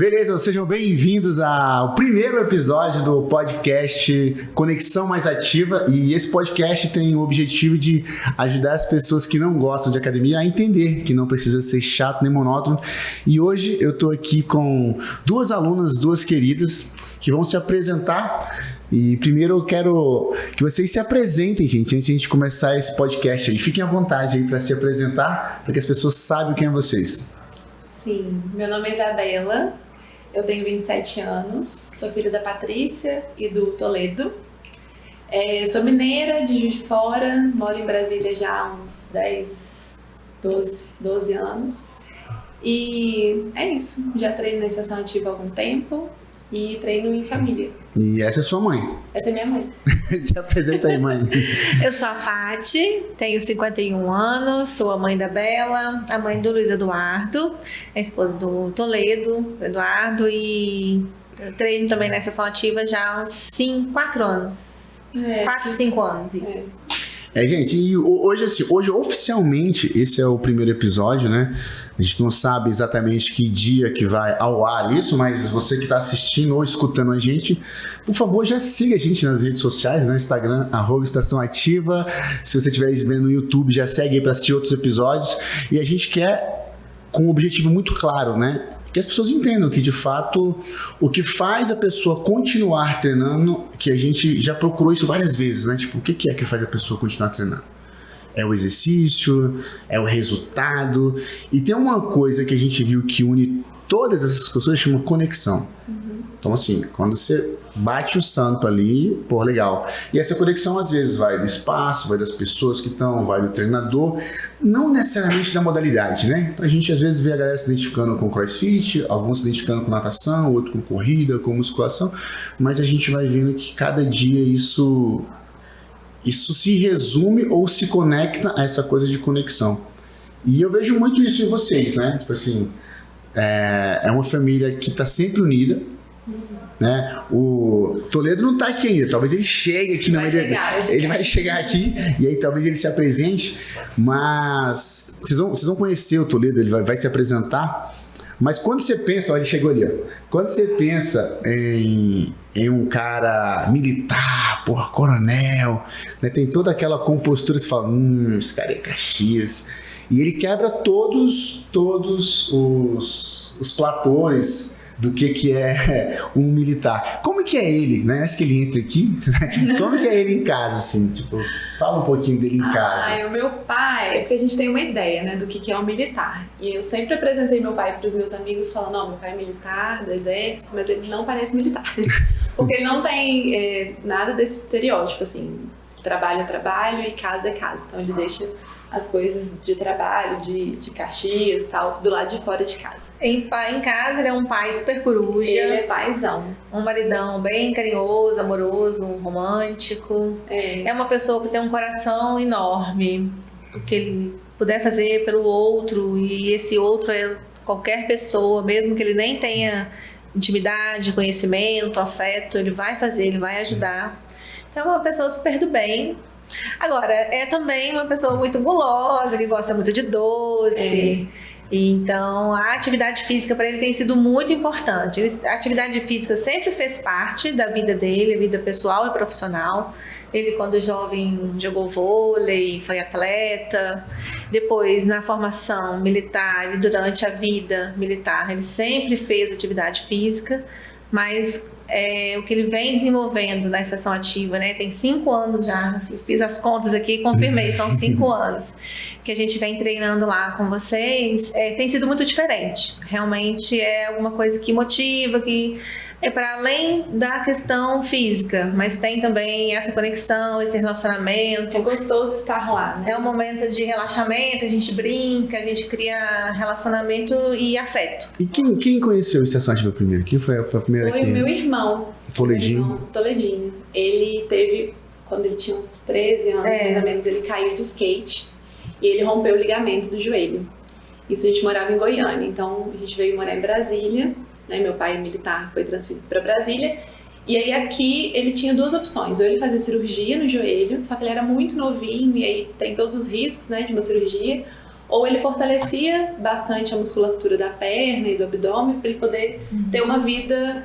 Beleza, sejam bem-vindos ao primeiro episódio do podcast Conexão Mais Ativa, e esse podcast tem o objetivo de ajudar as pessoas que não gostam de academia a entender que não precisa ser chato nem monótono. E hoje eu tô aqui com duas alunas, duas queridas, que vão se apresentar. E primeiro eu quero que vocês se apresentem, gente, antes de a gente começar esse podcast aí. Fiquem à vontade aí para se apresentar, para que as pessoas saibam quem é vocês. Sim, meu nome é Isabela, eu tenho 27 anos, sou filha da Patrícia e do Toledo. Sou mineira, de Juiz de Fora, moro em Brasília já há uns 12 anos. E é isso, já treino na Estação Ativa há algum tempo e treino em família. E essa é sua mãe? Essa é minha mãe. Se apresenta aí, mãe. Eu sou a Paty, tenho 51 anos, sou a mãe da Bela, a mãe do Luiz Eduardo, a esposa do Toledo, Eduardo, e eu treino também na Estação Ativa já há uns 4 anos. 4, 5 anos, isso. Gente, e hoje oficialmente esse é o primeiro episódio, né? A gente não sabe exatamente que dia que vai ao ar isso, mas você que está assistindo ou escutando a gente, por favor, já siga a gente nas redes sociais, no Instagram, @estaçãoativa. Se você estiver vendo no YouTube, já segue aí para assistir outros episódios. E a gente quer, com um objetivo muito claro, né? Que as pessoas entendam que, de fato, o que faz a pessoa continuar treinando, que a gente já procurou isso várias vezes, né? Tipo, o que é que faz a pessoa continuar treinando? É o exercício, é o resultado. E tem uma coisa que a gente viu que une todas essas pessoas, chama conexão. Então, assim, quando você bate o santo ali, pô, legal. E essa conexão, às vezes, vai do espaço, vai das pessoas que estão, vai do treinador, não necessariamente da modalidade, né? A gente, às vezes, vê a galera se identificando com crossfit, alguns se identificando com natação, outro com corrida, com musculação, mas a gente vai vendo que cada dia isso se resume ou se conecta a essa coisa de conexão. E eu vejo muito isso em vocês, né? Tipo assim, é uma família que está sempre unida, né? O Toledo não está aqui ainda, talvez ele chegue aqui, ele vai chegar aqui e aí talvez ele se apresente, mas vocês vão conhecer o Toledo, ele vai se apresentar. Mas quando você pensa, olha, ele chegou ali, ó. Quando você pensa em um cara militar, porra, coronel, né, tem toda aquela compostura, você fala, esse cara é Caxias. E ele quebra todos os platores do que é um militar. Como que é ele, né? Acho que ele entra aqui. Como que é ele em casa, assim? Tipo, fala um pouquinho dele em casa. O meu pai, porque a gente tem uma ideia, né, do que é um militar. E eu sempre apresentei meu pai para os meus amigos falando, não, meu pai é militar, do exército, mas ele não parece militar. Porque ele não tem nada desse estereótipo, assim, trabalho é trabalho e casa é casa. Então ele deixa as coisas de trabalho, de Caxias e tal, do lado de fora de casa. Em casa ele é um pai super coruja. Ele é paizão. Um maridão bem carinhoso, amoroso, romântico. É uma pessoa que tem um coração enorme. O que ele puder fazer pelo outro, e esse outro é qualquer pessoa, mesmo que ele nem tenha intimidade, conhecimento, afeto, ele vai fazer, ele vai ajudar. Então é uma pessoa super do bem. Agora, é também uma pessoa muito gulosa, que gosta muito de doce. Então, a atividade física para ele tem sido muito importante. A atividade física sempre fez parte da vida dele, vida pessoal e profissional. Ele, quando jovem, jogou vôlei, foi atleta. Depois, na formação militar e durante a vida militar, ele sempre fez atividade física, mas o que ele vem desenvolvendo na Estação Ativa, né? Tem 5 anos já, fiz as contas aqui e confirmei, são 5 anos que a gente vem treinando lá com vocês. Tem sido muito diferente, realmente é alguma coisa que motiva, que é para além da questão física, mas tem também essa conexão, esse relacionamento. É gostoso estar lá, né? É um momento de relaxamento, a gente brinca, a gente cria relacionamento e afeto. E quem conheceu a Estação Ativa primeiro? Quem foi a primeira aqui? Foi o meu irmão. Toledinho? Toledinho. Ele teve, quando ele tinha uns 13 anos, mais ou menos, ele caiu de skate e ele rompeu o ligamento do joelho. Isso a gente morava em Goiânia, então a gente veio morar em Brasília. Meu pai militar foi transferido para Brasília, e aí aqui ele tinha 2 opções, ou ele fazia cirurgia no joelho, só que ele era muito novinho, e aí tem todos os riscos, né, de uma cirurgia, ou ele fortalecia bastante a musculatura da perna e do abdômen para ele poder ter uma vida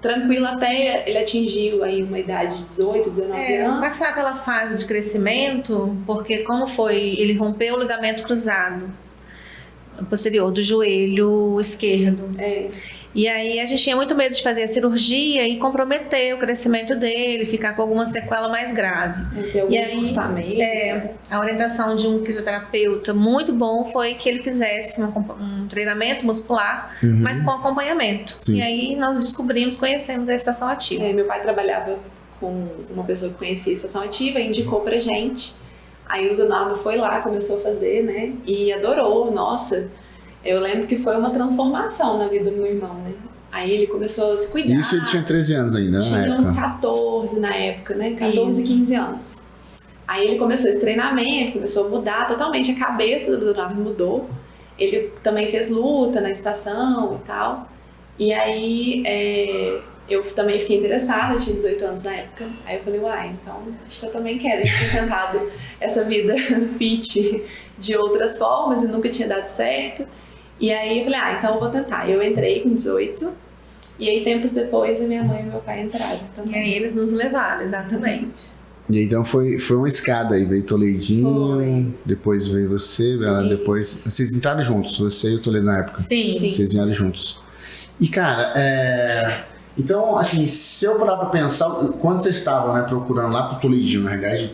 tranquila até ele atingir aí uma idade de 18, 19 anos. Passar pela fase de crescimento, porque como foi, ele rompeu o ligamento cruzado posterior do joelho esquerdo. E aí a gente tinha muito medo de fazer a cirurgia e comprometer o crescimento dele, ficar com alguma sequela mais grave. E aí a orientação de um fisioterapeuta muito bom foi que ele fizesse um treinamento muscular, mas com acompanhamento. Sim. E aí nós conhecemos a estação ativa. Meu pai trabalhava com uma pessoa que conhecia a estação ativa, indicou pra gente. Aí o Leonardo foi lá, começou a fazer, né? E adorou, nossa. Eu lembro que foi uma transformação na vida do meu irmão, né? Aí ele começou a se cuidar. Isso ele tinha 13 anos ainda, né? Tinha uns 14 na época, né? 14, 15 anos. Aí ele começou esse treinamento, começou a mudar totalmente. A cabeça do Leonardo mudou. Ele também fez luta na estação e tal. E aí eu também fiquei interessada, eu tinha 18 anos na época. Aí eu falei, então acho que eu também quero. Eu tinha tentado essa vida fit de outras formas e nunca tinha dado certo. E aí eu falei, então eu vou tentar. Eu entrei com 18 e aí tempos depois a minha mãe e meu pai entraram também. E aí eles nos levaram, exatamente. E aí, então foi uma escada aí, veio Toledinho, depois veio você, depois... Vocês entraram juntos, você e o Toledo na época? Sim. Vocês vieram juntos. E cara, então assim, se eu parar pra pensar, quando vocês estavam, né, procurando lá pro Toledinho, na realidade,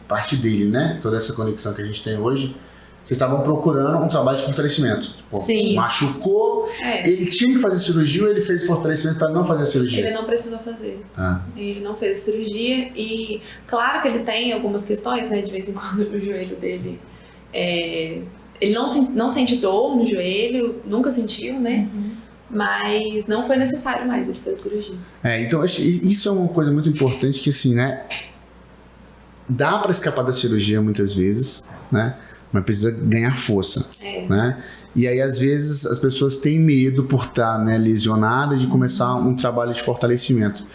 parte dele, né, toda essa conexão que a gente tem hoje, vocês estavam procurando um trabalho de fortalecimento. Tipo, sim. Machucou, ele tinha que fazer cirurgia ou ele fez fortalecimento para não fazer a cirurgia? Ele não precisou fazer. Ele não fez a cirurgia e claro que ele tem algumas questões, né? De vez em quando o joelho dele... ele não sente dor no joelho, nunca sentiu, né? Mas não foi necessário mais ele fazer a cirurgia. Então isso é uma coisa muito importante que assim, né? Dá para escapar da cirurgia muitas vezes, né? Mas precisa ganhar força, né? E aí, às vezes, as pessoas têm medo por estar, né, lesionadas de começar um trabalho de fortalecimento.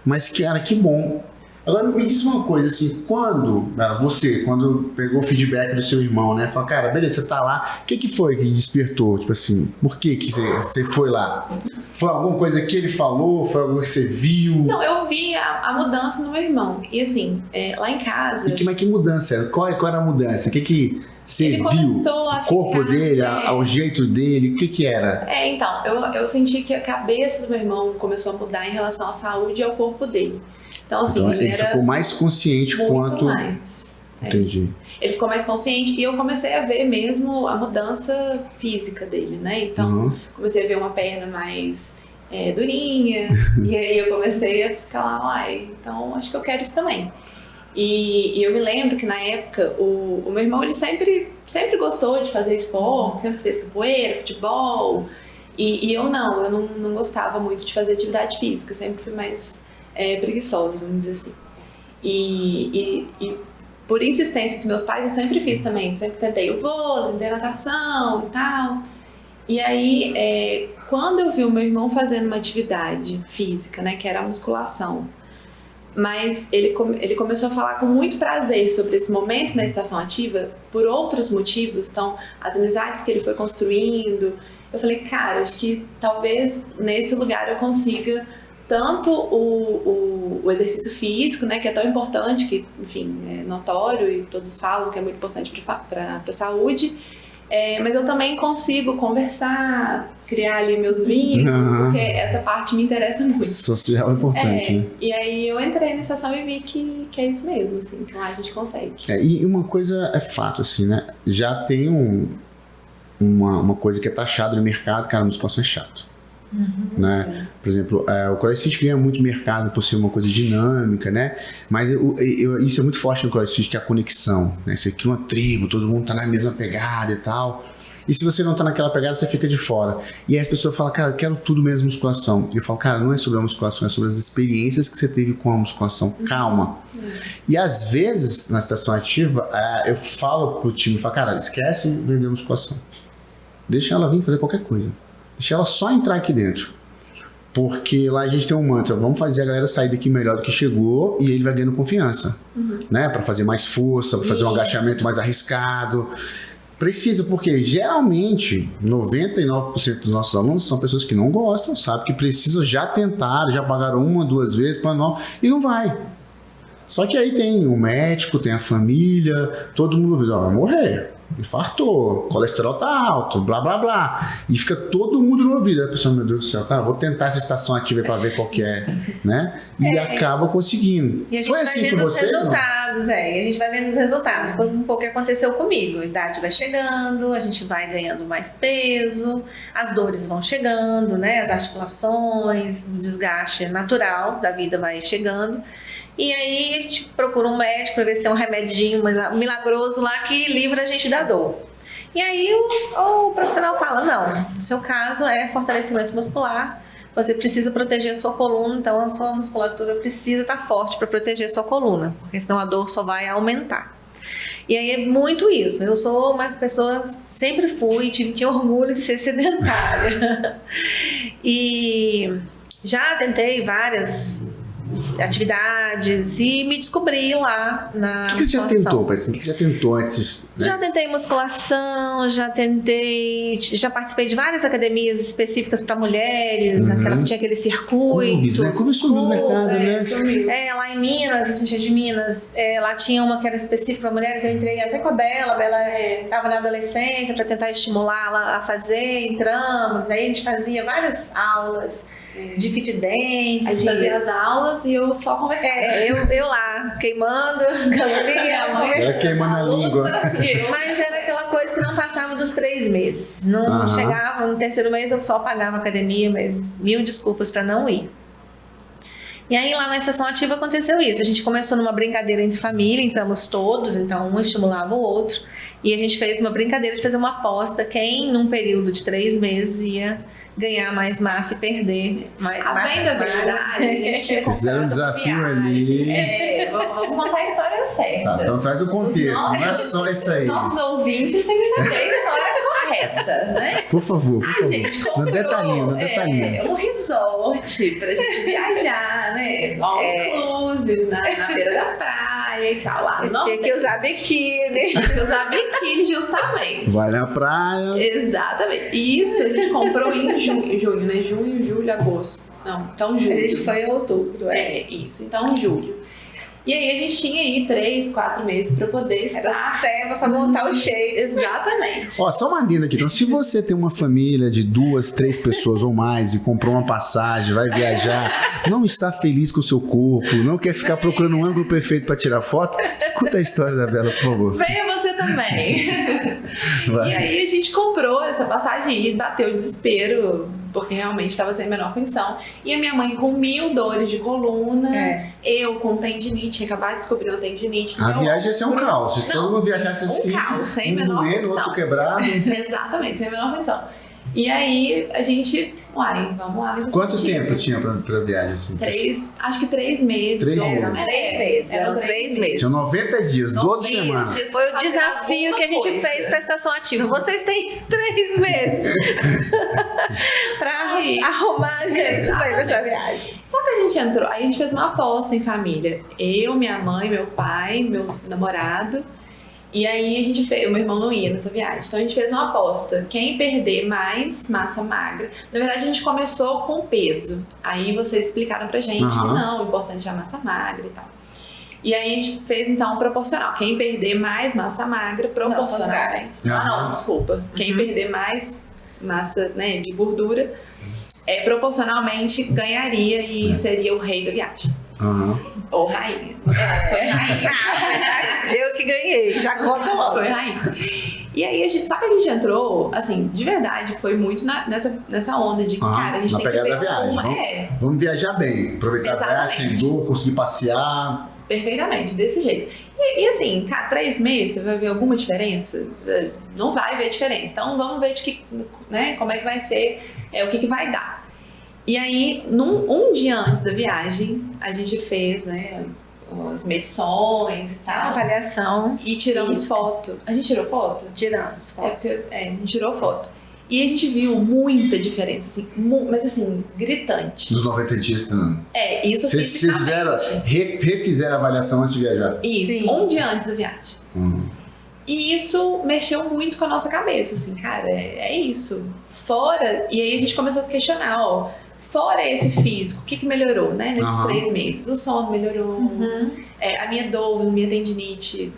Mas, cara, que bom. Agora, me diz uma coisa, assim, quando pegou o feedback do seu irmão, né? Falou, cara, beleza, você tá lá, o que foi que despertou? Tipo assim, por que você foi lá? Foi alguma coisa que ele falou? Foi algo que você viu? Não, eu vi a mudança no meu irmão. E assim, lá em casa... Mas que mudança? Qual era a mudança? O que você viu? O corpo dele, o jeito dele, o que era? Então, eu senti que a cabeça do meu irmão começou a mudar em relação à saúde e ao corpo dele. Então, assim, ele ficou mais consciente quanto... mais. Entendi. Ele ficou mais consciente e eu comecei a ver mesmo a mudança física dele, né? Então, comecei a ver uma perna mais durinha e aí eu comecei a ficar lá, então acho que eu quero isso também. E eu me lembro que na época o meu irmão ele sempre gostou de fazer esporte, sempre fez capoeira, futebol e eu não gostava muito de fazer atividade física, sempre fui mais preguiçosa, vamos dizer assim. E por insistência dos meus pais eu sempre fiz também, sempre tentei o vôlei, tentei natação e tal. E aí quando eu vi o meu irmão fazendo uma atividade física, né, que era a musculação, mas ele começou a falar com muito prazer sobre esse momento na estação ativa por outros motivos, então as amizades que ele foi construindo, eu falei, cara, acho que talvez nesse lugar eu consiga tanto o exercício físico, né, que é tão importante, que enfim, é notório e todos falam que é muito importante para a saúde, mas eu também consigo conversar, criar ali meus vínculos, porque essa parte me interessa muito. Social é importante, né? E aí eu entrei nessa ação e vi que é isso mesmo, assim, que lá a gente consegue. E uma coisa é fato, assim, né? Já tem uma coisa que é taxada no mercado, cara, a musculação é chato. Né? Por exemplo, o CrossFit ganha muito mercado por ser uma coisa dinâmica, né? Mas isso é muito forte no CrossFit, que é a conexão, né? Você cria uma tribo, todo mundo tá na mesma pegada e tal. E se você não tá naquela pegada, você fica de fora. E aí as pessoas falam, cara, eu quero tudo menos musculação. E eu falo, cara, não é sobre a musculação, é sobre as experiências que você teve com a musculação. Calma. E às vezes, na estação ativa, eu falo pro time, falo, cara, esquece vender musculação. Deixa ela vir fazer qualquer coisa. Deixa ela só entrar aqui dentro. Porque lá a gente tem um mantra, vamos fazer a galera sair daqui melhor do que chegou e ele vai ganhando confiança. Né? Para fazer mais força, para fazer um agachamento mais arriscado. Precisa, porque geralmente 99% dos nossos alunos são pessoas que não gostam, sabem que precisam, já tentaram, já pagaram 1, 2 vezes para não, e não vai. Só que aí tem o médico, tem a família, todo mundo vai morrer. Infartou, colesterol tá alto, blá blá blá. E fica todo mundo no ouvido. A pessoa, meu Deus do céu, tá, vou tentar essa estação ativa para ver qual que é, né? E acaba conseguindo. E a gente Foi vai assim vendo com os você? resultados, a gente vai vendo os resultados. Foi um pouco o que aconteceu comigo. A idade vai chegando, a gente vai ganhando mais peso, as dores vão chegando, né? As articulações, o desgaste natural da vida vai chegando. E aí a gente procura um médico para ver se tem um remedinho milagroso lá que livra a gente da dor. E aí o profissional fala, não, no seu caso é fortalecimento muscular, você precisa proteger a sua coluna, então a sua musculatura precisa estar forte para proteger a sua coluna, porque senão a dor só vai aumentar. E aí é muito isso, eu sou uma pessoa, sempre fui, tinha orgulho de ser sedentária. E já tentei várias atividades e me descobri lá na O que você já tentou, Paty? O que você já tentou antes? Né? Já tentei musculação, já participei de várias academias específicas para mulheres, aquela que tinha aquele circuito. Curves, né? Curves sumiu no mercado, né? Lá em Minas, a gente é de Minas, lá tinha uma que era específica para mulheres, eu entrei até com a Bela estava na adolescência para tentar estimulá-la a fazer, entramos, aí a gente fazia várias aulas de fit dance. A gente fazia as aulas e eu só conversava. Eu lá, queimando caloria. Ela queimando a língua. Mas era aquela coisa que não passava dos 3 meses. Não chegava, no terceiro mês eu só pagava a academia, mas 1000 desculpas para não ir. E aí lá na sessão ativa aconteceu isso. A gente começou numa brincadeira entre família, entramos todos, então um estimulava o outro. E a gente fez uma brincadeira de fazer uma aposta, quem num período de 3 meses ia ganhar mais massa e perder mais massa. Bem da verdade, a gente tinha vocês fizeram um desafio ali. Vamos contar a história certa. Tá, então traz o contexto, não é só isso aí. Os nossos ouvintes têm que saber a história correta, né? Por favor, A gente comprou no detalhinho. um resort pra gente viajar, né? All inclusive, na beira da praia e tal. Lá tinha que usar biquíni. Tinha que usar biquíni, justamente. Vai na praia. Exatamente. Isso a gente comprou em junho, né? Junho, julho, agosto. Não, então julho. A gente foi em outubro. Isso. Então julho. E aí a gente tinha aí 3, 4 meses para poder estar para montar o shape. Exatamente. Ó, só uma adenda aqui. Então, se você tem uma família de 2, 3 pessoas ou mais e comprou uma passagem, vai viajar, não está feliz com o seu corpo, não quer ficar procurando um ângulo perfeito para tirar foto, escuta a história da Bela, por favor. Venha você também. E aí a gente comprou essa passagem e bateu o desespero, porque realmente estava sem a menor condição. E a minha mãe com 1000 dores de coluna, eu com tendinite, tinha acabado de descobrir uma tendinite. A viagem ia ser um caos. Se todo mundo viajasse assim, um caos, sem a menor condição. Outro quebrado. Exatamente, sem a menor condição. E aí a gente, vamos lá. Quanto tempo tinha pra viagem assim? Acho que 3 meses. 3 meses. 3 meses. Eram 3 meses. Tinha 90 dias, 12 semanas. Foi o desafio que a gente fez pra estação ativa. Vocês têm 3 meses pra arrumar a gente pra ir pra essa viagem. Só que a gente entrou, aí a gente fez uma aposta em família. Eu, minha mãe, meu pai, meu namorado. E aí a gente fez, o meu irmão não ia nessa viagem, então a gente fez uma aposta, quem perder mais massa magra, na verdade a gente começou com peso, aí vocês explicaram pra gente que não, o importante é a massa magra e tal. E aí a gente fez então proporcional, quem perder mais massa magra, proporcional. Desculpa, quem perder mais massa, né, de gordura, proporcionalmente ganharia e seria o rei da viagem. Ou rainha. Foi rainha. Eu que ganhei, já conta logo. Foi rainha. E aí, só que a gente entrou, assim, de verdade, foi muito nessa onda de, cara, a gente tem que ver viagem. Vamos viajar bem, aproveitar a viagem, sem dor, conseguir passear. Perfeitamente, desse jeito. E assim, cara, 3 meses, você vai ver alguma diferença? Não vai ver diferença. Então, vamos ver como é que vai ser, o que vai dar. E aí, um dia antes da viagem, a gente fez, né, as medições e tal. Avaliação. E tiramos foto. A gente tirou foto? Tiramos foto. A gente tirou foto. E a gente viu muita diferença, assim, mas assim, gritante. Nos 90 dias também. Isso Vocês fizeram, refizeram a avaliação antes de viajar? Isso, sim. Um dia antes da viagem. E isso mexeu muito com a nossa cabeça, assim, cara, é isso. Fora, e aí a gente começou a se questionar, ó, fora esse físico, o que melhorou, né, nesses 3 meses? O sono melhorou, a minha dor, minha tendinite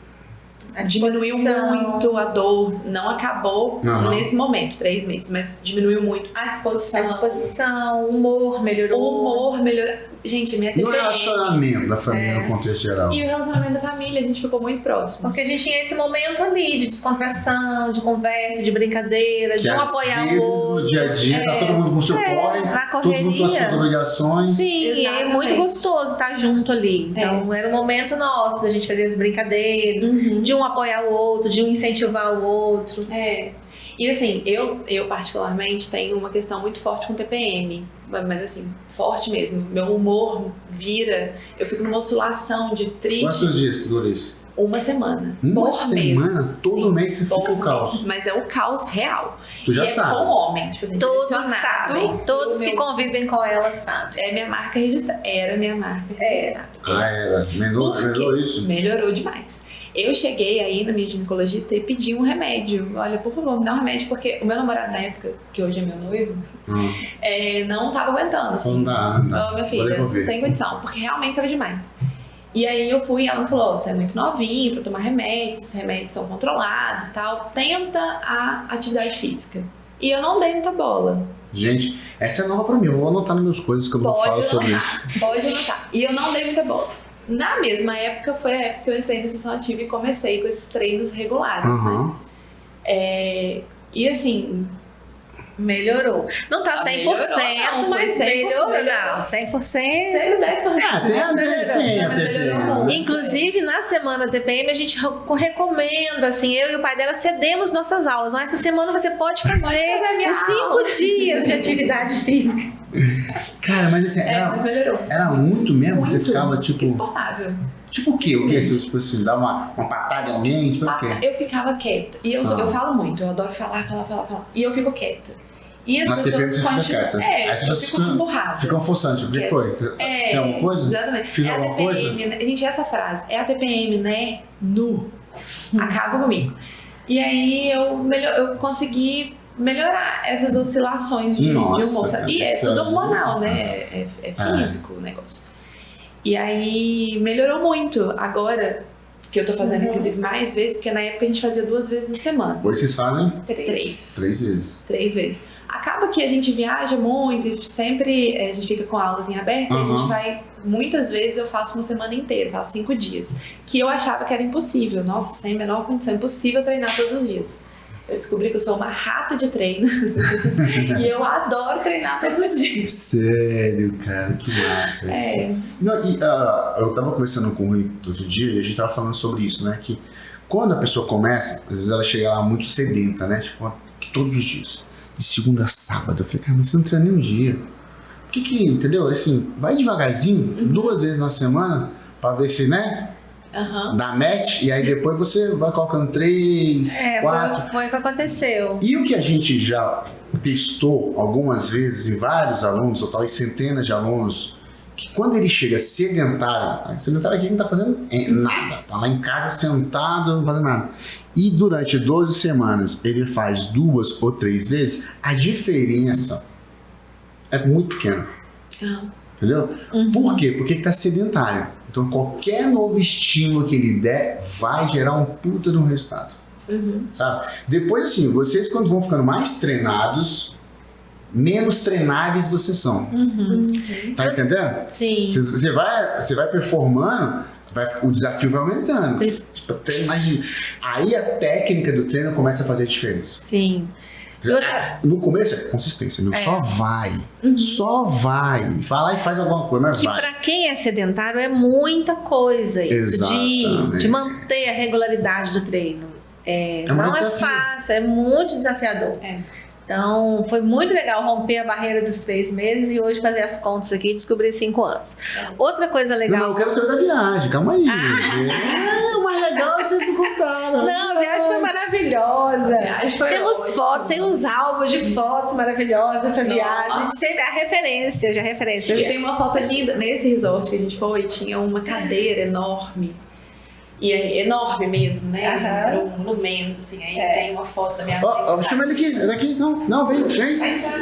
diminuiu muito a dor, não acabou nesse momento, 3 meses, mas diminuiu muito a disposição, o humor melhorou. Gente, minha TPM. E o relacionamento da família no contexto geral? E o relacionamento da família, a gente ficou muito próximo. Porque a gente tinha esse momento ali de descontração, de conversa, de brincadeira, de um apoiar o outro. No dia a dia, tá todo mundo com o seu corre, na correria, todo mundo com as suas obrigações. Sim, e é muito gostoso estar junto ali. Então era um momento nosso da gente fazer as brincadeiras, de um apoiar o outro, de um incentivar o outro. E assim, eu particularmente tenho uma questão muito forte com TPM, mas assim, forte mesmo. Meu humor vira, eu fico numa oscilação de triste. Quantos dias que dura isso? Uma semana. Uma semana? Todo mês você fica o caos. Mas é o caos real. Tu já sabe. Com homem. Tipo assim, todos sabem. Todos que convivem com ela sabem. É minha marca registrada. Era minha marca registrada. Era. Melhorou isso? Melhorou demais. Eu cheguei aí na minha ginecologista e pedi um remédio. Olha, por favor, me dá um remédio. Porque o meu namorado na época, que hoje é meu noivo, não tava aguentando. Assim. Não dá. Minha filha, não tem condição. Porque realmente tava demais. E aí eu fui e ela me falou, você é muito novinho pra tomar remédios, esses remédios são controlados e tal, tenta a atividade física. E eu não dei muita bola. Gente, essa é nova pra mim, eu vou anotar nas minhas coisas que eu não falo sobre isso. Pode anotar. E eu não dei muita bola. Na mesma época, foi a época que eu entrei na sessão ativa e comecei com esses treinos regulares, né? E assim... Melhorou. Não tá 100%, mas melhorou. Não, 100%. 110%. Tem melhorou. Inclusive, na semana TPM, a gente recomenda, assim, eu e o pai dela cedemos nossas aulas. Então, essa semana você pode fazer os 5 dias de atividade física. Cara, mas assim, mas melhorou. Era muito mesmo? Muito, você ficava tipo... insuportável. Tipo o quê? O quê? Você, tipo assim, dá uma patada em alguém? Tipo o quê? Eu ficava quieta. E eu falo muito, eu adoro falar. E eu fico quieta. E as pessoas continuam. Eu fico emburrada. Ficam forçando, tipo, o que foi? Tem alguma coisa? Exatamente. Fiz alguma coisa? Gente, essa frase, é a TPM, né? Acaba comigo. E aí eu consegui melhorar essas oscilações de humor. E é tudo hormonal, né? É físico o negócio. E aí melhorou muito. Agora, que eu tô fazendo inclusive mais vezes, porque na época a gente fazia 2 vezes na semana. Hoje vocês fazem? 3. 3 vezes. 3 vezes. Acaba que a gente viaja muito e sempre a gente fica com aulas em aberto e a gente vai, muitas vezes eu faço uma semana inteira, faço 5 dias. Que eu achava que era impossível. Nossa, sem a menor condição, impossível treinar todos os dias. Eu descobri que eu sou uma rata de treino e eu adoro treinar todos os dias. Sério, cara, que massa isso. Não, eu tava conversando com o Rui outro dia e a gente tava falando sobre isso, né? Que quando a pessoa começa, às vezes ela chega lá muito sedenta, né? Tipo, todos os dias, de segunda a sábado. Eu falei, cara, mas você não treina nem um dia. Por que, entendeu? Assim, vai devagarzinho, 2 vezes na semana, pra ver se, né? Dá match, e aí depois você vai colocando 3, 4. Foi o que aconteceu. E o que a gente já testou algumas vezes em vários alunos, ou talvez centenas de alunos, que quando ele chega sedentário aqui não tá fazendo nada, tá lá em casa sentado, não fazendo nada. E durante 12 semanas ele faz 2 ou 3 vezes, a diferença é muito pequena. Entendeu? Por quê? Porque ele tá sedentário. Então, qualquer novo estímulo que ele der vai gerar um puta de um resultado. Sabe? Depois, assim, vocês quando vão ficando mais treinados, menos treináveis vocês são. Tá entendendo? Sim. Você vai performando, o desafio vai aumentando. Tipo, aí a técnica do treino começa a fazer a diferença. Sim. No começo é consistência, só vai. Só vai. Vai lá e faz alguma coisa, mas vai. Que pra quem é sedentário é muita coisa isso. De manter a regularidade do treino. Não é fácil, é muito desafiador. Então, foi muito legal romper a barreira dos 3 meses e hoje fazer as contas aqui e descobrir 5 anos. Outra coisa legal... Não, eu quero saber da viagem, calma aí. O mais legal vocês não contaram. Não, a viagem foi maravilhosa. Temos ótima. fotos, tem uns álbuns de fotos maravilhosas dessa viagem. Sempre a referência. E tem uma foto linda, nesse resort que a gente foi, tinha uma cadeira enorme. E é enorme mesmo, né? Aham. Era um monumento, assim. Aí tem uma foto da minha mãe. Chama ele aqui, daqui. Não, vem. Vai entrar.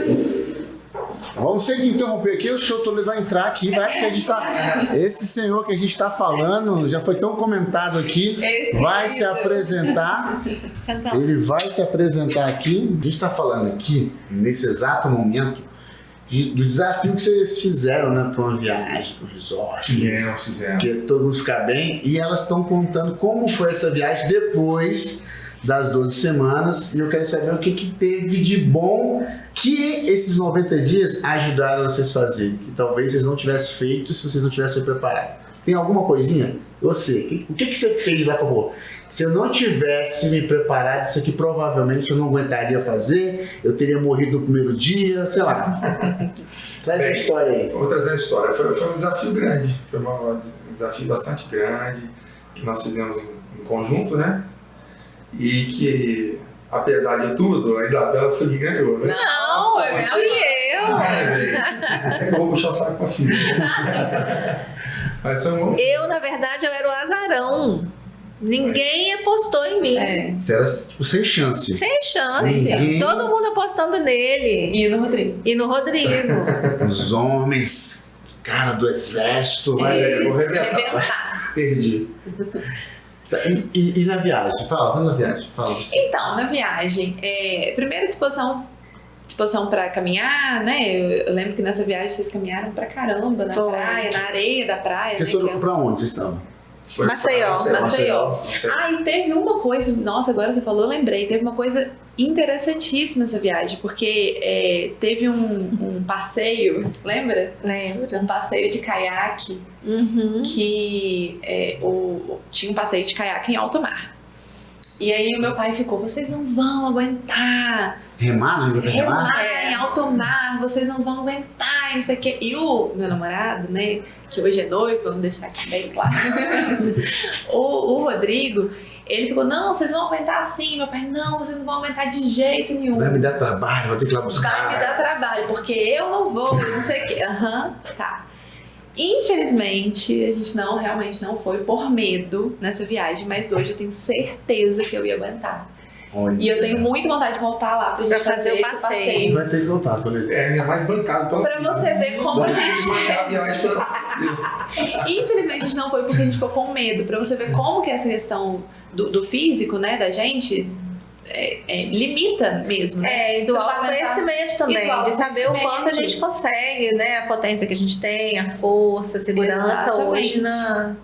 Vamos ter que interromper aqui, o senhor vai entrar aqui, porque a gente tá. Esse senhor que a gente está falando já foi tão comentado aqui, vai se apresentar. Ele vai se apresentar aqui. A gente está falando aqui, nesse exato momento, do desafio que vocês fizeram, né, para uma viagem, para o resort. Fizeram. Que todo mundo ficar bem. E elas estão contando como foi essa viagem depois das 12 semanas. E eu quero saber o que teve de bom que esses 90 dias ajudaram vocês a fazer. Que talvez vocês não tivessem feito se vocês não tivessem preparado. Tem alguma coisinha? Você, o que você fez lá, por favor? Se eu não tivesse me preparado, isso aqui provavelmente eu não aguentaria fazer, eu teria morrido no primeiro dia, sei lá. Traz uma história aí. Vou trazer a história. Foi um desafio grande, foi um desafio bastante grande, que nós fizemos em conjunto, né? E que, apesar de tudo, a Isabela foi que ganhou, né? Não, eu e eu. Eu vou puxar o saco com a filha. Mas foi um... Eu, na verdade, eu era o azarão. Ninguém apostou em mim. Você era, tipo, sem chance. Sem chance. Ninguém- Todo mundo apostando nele. E no Rodrigo. E no Rodrigo. Os homens, cara do exército, vai vou revelar. Arrebentar. perdi. Tá, e na viagem? Fala na viagem. Fala você. Então, na viagem, primeiro disposição para caminhar, né? Eu lembro que nessa viagem vocês caminharam pra caramba na Foi. praia, na areia da praia. Vocês né, foram pra onde vocês estavam? Foi Maceió. pra Maceió. Ah, e teve uma coisa, nossa, agora você falou, eu lembrei, teve uma coisa interessantíssima essa viagem, porque teve um passeio, lembra? Lembro. Um passeio de caiaque, Uhum. que tinha um passeio de caiaque em alto mar. E aí o meu pai ficou, vocês não vão aguentar Remar, não lembra remar? remar em alto mar, vocês não vão aguentar, e não sei o quê. E o meu namorado, né, que hoje é noivo, vamos deixar aqui bem claro, o Rodrigo, ele ficou, não, vocês vão aguentar sim. Meu pai, não, vocês não vão aguentar de jeito nenhum. Vai me dar trabalho, vou ter que ir lá buscar. Vai me dar trabalho, porque eu não vou, não sei o quê. Aham, tá. Infelizmente, a gente realmente não foi por medo nessa viagem, mas hoje eu tenho certeza que eu ia aguentar. Olha. E eu tenho muita vontade de voltar lá pra gente Pra fazer fazer o esse passeio. passeio. Vai ter que voltar, tô ligado. Ainda mais bancado pela Pra filha, você né? ver como a gente... Marcar a viagem pela... Infelizmente a gente não foi porque a gente ficou com medo. Pra você ver como que essa questão do físico, né, da gente, limita mesmo, né? E do Você não vai aguentar. autoconhecimento também, E do de saber o quanto a autoconhecimento. gente consegue, né? A potência que a gente tem, a força, a segurança Exatamente. hoje na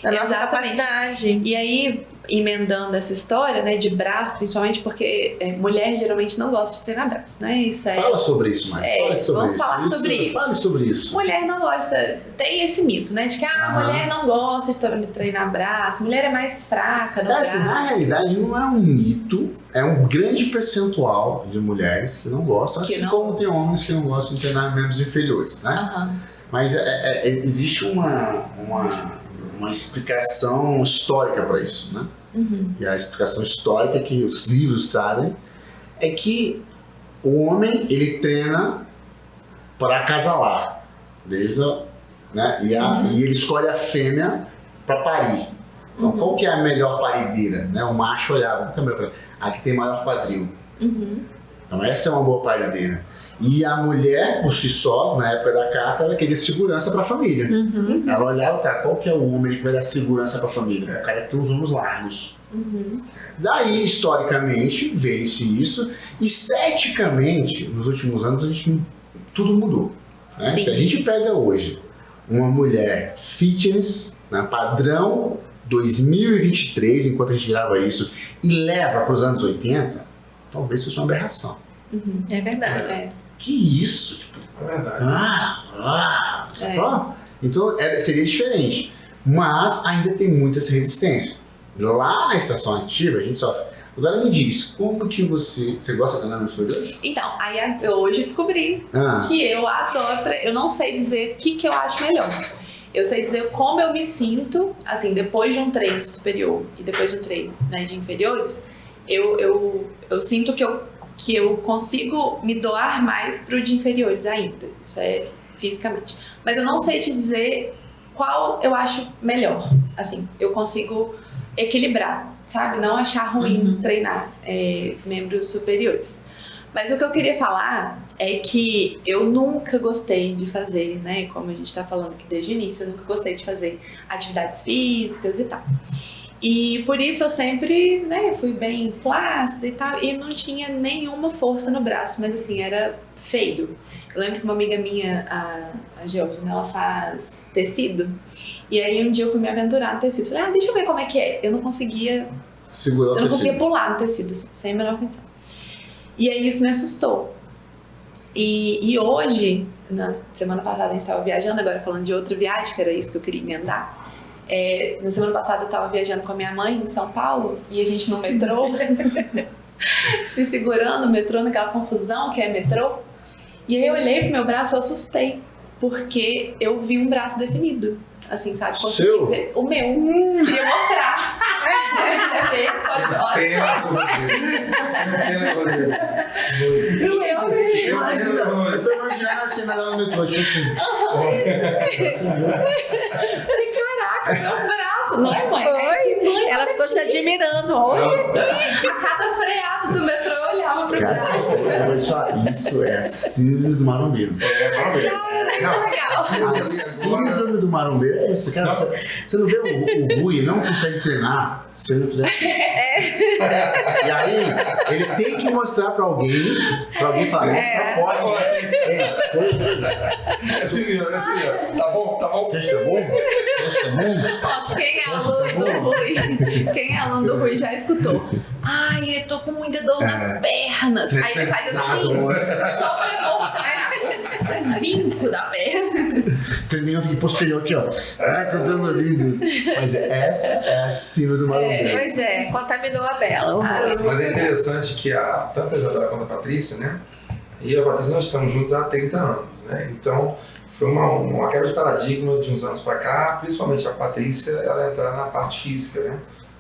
nossa Exatamente. capacidade. E aí, emendando essa história, né, de braço, principalmente porque mulher geralmente não gosta de treinar braço, né? Isso é... Fala sobre isso mais. Fala sobre vamos isso. falar sobre isso. Fale sobre isso. Mulher não gosta, tem esse mito, né? De que a mulher não gosta de treinar braço, mulher é mais fraca no braço. Assim, na realidade, não é um mito, é um grande percentual de mulheres que não gostam, Que assim não como tem homens que não gostam de treinar membros inferiores, né? Aham. Mas existe uma explicação histórica para isso, né? Uhum. E a explicação histórica que os livros trazem é que o homem, ele treina para acasalar, né? E ele escolhe a fêmea para parir. Então, qual que é a melhor parideira? Né? O macho olhava, qual que é a melhor? A que tem maior quadril. Uhum. Então essa é uma boa parideira. E a mulher, por si só, na época da caça, ela queria segurança para a família. Uhum. Ela olhava, tá, qual que é o homem que vai dar segurança para a família? O cara que tem os ombros largos. Uhum. Daí, historicamente, veio-se isso. Esteticamente, nos últimos anos, tudo mudou. Né? Sim. Se a gente pega hoje uma mulher fitness, né, padrão 2023, enquanto a gente grava isso, e leva para os anos 80, talvez fosse uma aberração. Uhum. É verdade. Que isso? Tipo, É verdade. sacou? Então seria diferente. Mas ainda tem muita essa resistência. Lá na estação ativa a gente sofre. Agora me diz, como que você gosta de treinar nos superiores? Então, aí hoje eu descobri que eu adoro, eu não sei dizer o que eu acho melhor. Eu sei dizer como eu me sinto, assim, depois de um treino superior e depois de um treino, né, de inferiores, eu sinto que eu consigo me doar mais pro de inferiores ainda. Isso é fisicamente. Mas eu não sei te dizer qual eu acho melhor. Assim, eu consigo equilibrar, sabe? Não achar ruim treinar membros superiores. Mas o que eu queria falar é que eu nunca gostei de fazer, né? Como a gente tá falando aqui desde o início, eu nunca gostei de fazer atividades físicas e tal. E por isso eu sempre, né, fui bem flácida e tal, e não tinha nenhuma força no braço, mas assim, era feio. Eu lembro que uma amiga minha, a Georgia, né, ela faz tecido, e aí um dia eu fui me aventurar no tecido. Falei, deixa eu ver como é que é. Eu não conseguia segurar o eu não tecido. conseguia pular no tecido, assim, sem a menor condição. E aí isso me assustou. E hoje, na semana passada a gente estava viajando, agora falando de outra viagem, que era isso que eu queria emendar. Na semana passada eu estava viajando com a minha mãe em São Paulo, e a gente no metrô, se segurando no metrô, naquela confusão que é metrô. E aí eu olhei pro meu braço e eu assustei, porque eu vi um braço definido. Assim, sabe? Consegui Seu? ver o meu. Queria mostrar. Você vê, olha só. Eu tô imaginando assim, na metrô, tipo assim. Falei, caraca, meu braço. Não é, mãe? Foi. Ela ficou se admirando. Olha. A cada freada do metrô eu olhava pro braço. Isso é a síndrome do marombeiro. Cara, muito legal. A síndrome do marombeiro é esse, cara. Você não vê o Rui, não consegue treinar se ele não fizer. E aí, ele tem que mostrar pra alguém falar, tá forte. Assim mesmo. Tá bom? Você está bom? Ó, quem é aluno do Rui? Quem é aluno do Rui já escutou. Ai, eu tô com muita dor nas pernas. Aí ele faz assim, só pra mostrar o vinco da perna. Treinamento de posterior aqui, ó. Tá dando lindo. Mas essa é a síndrome do marombeiro. Pois é, contaminou a Bela. Mas é interessante que tanto a Isadora quanto a Patrícia, né? E a Patrícia, nós estamos juntos há 30 anos, né? Então, foi uma quebra de paradigma de uns anos para cá, principalmente a Patrícia, ela entrar na parte física, né?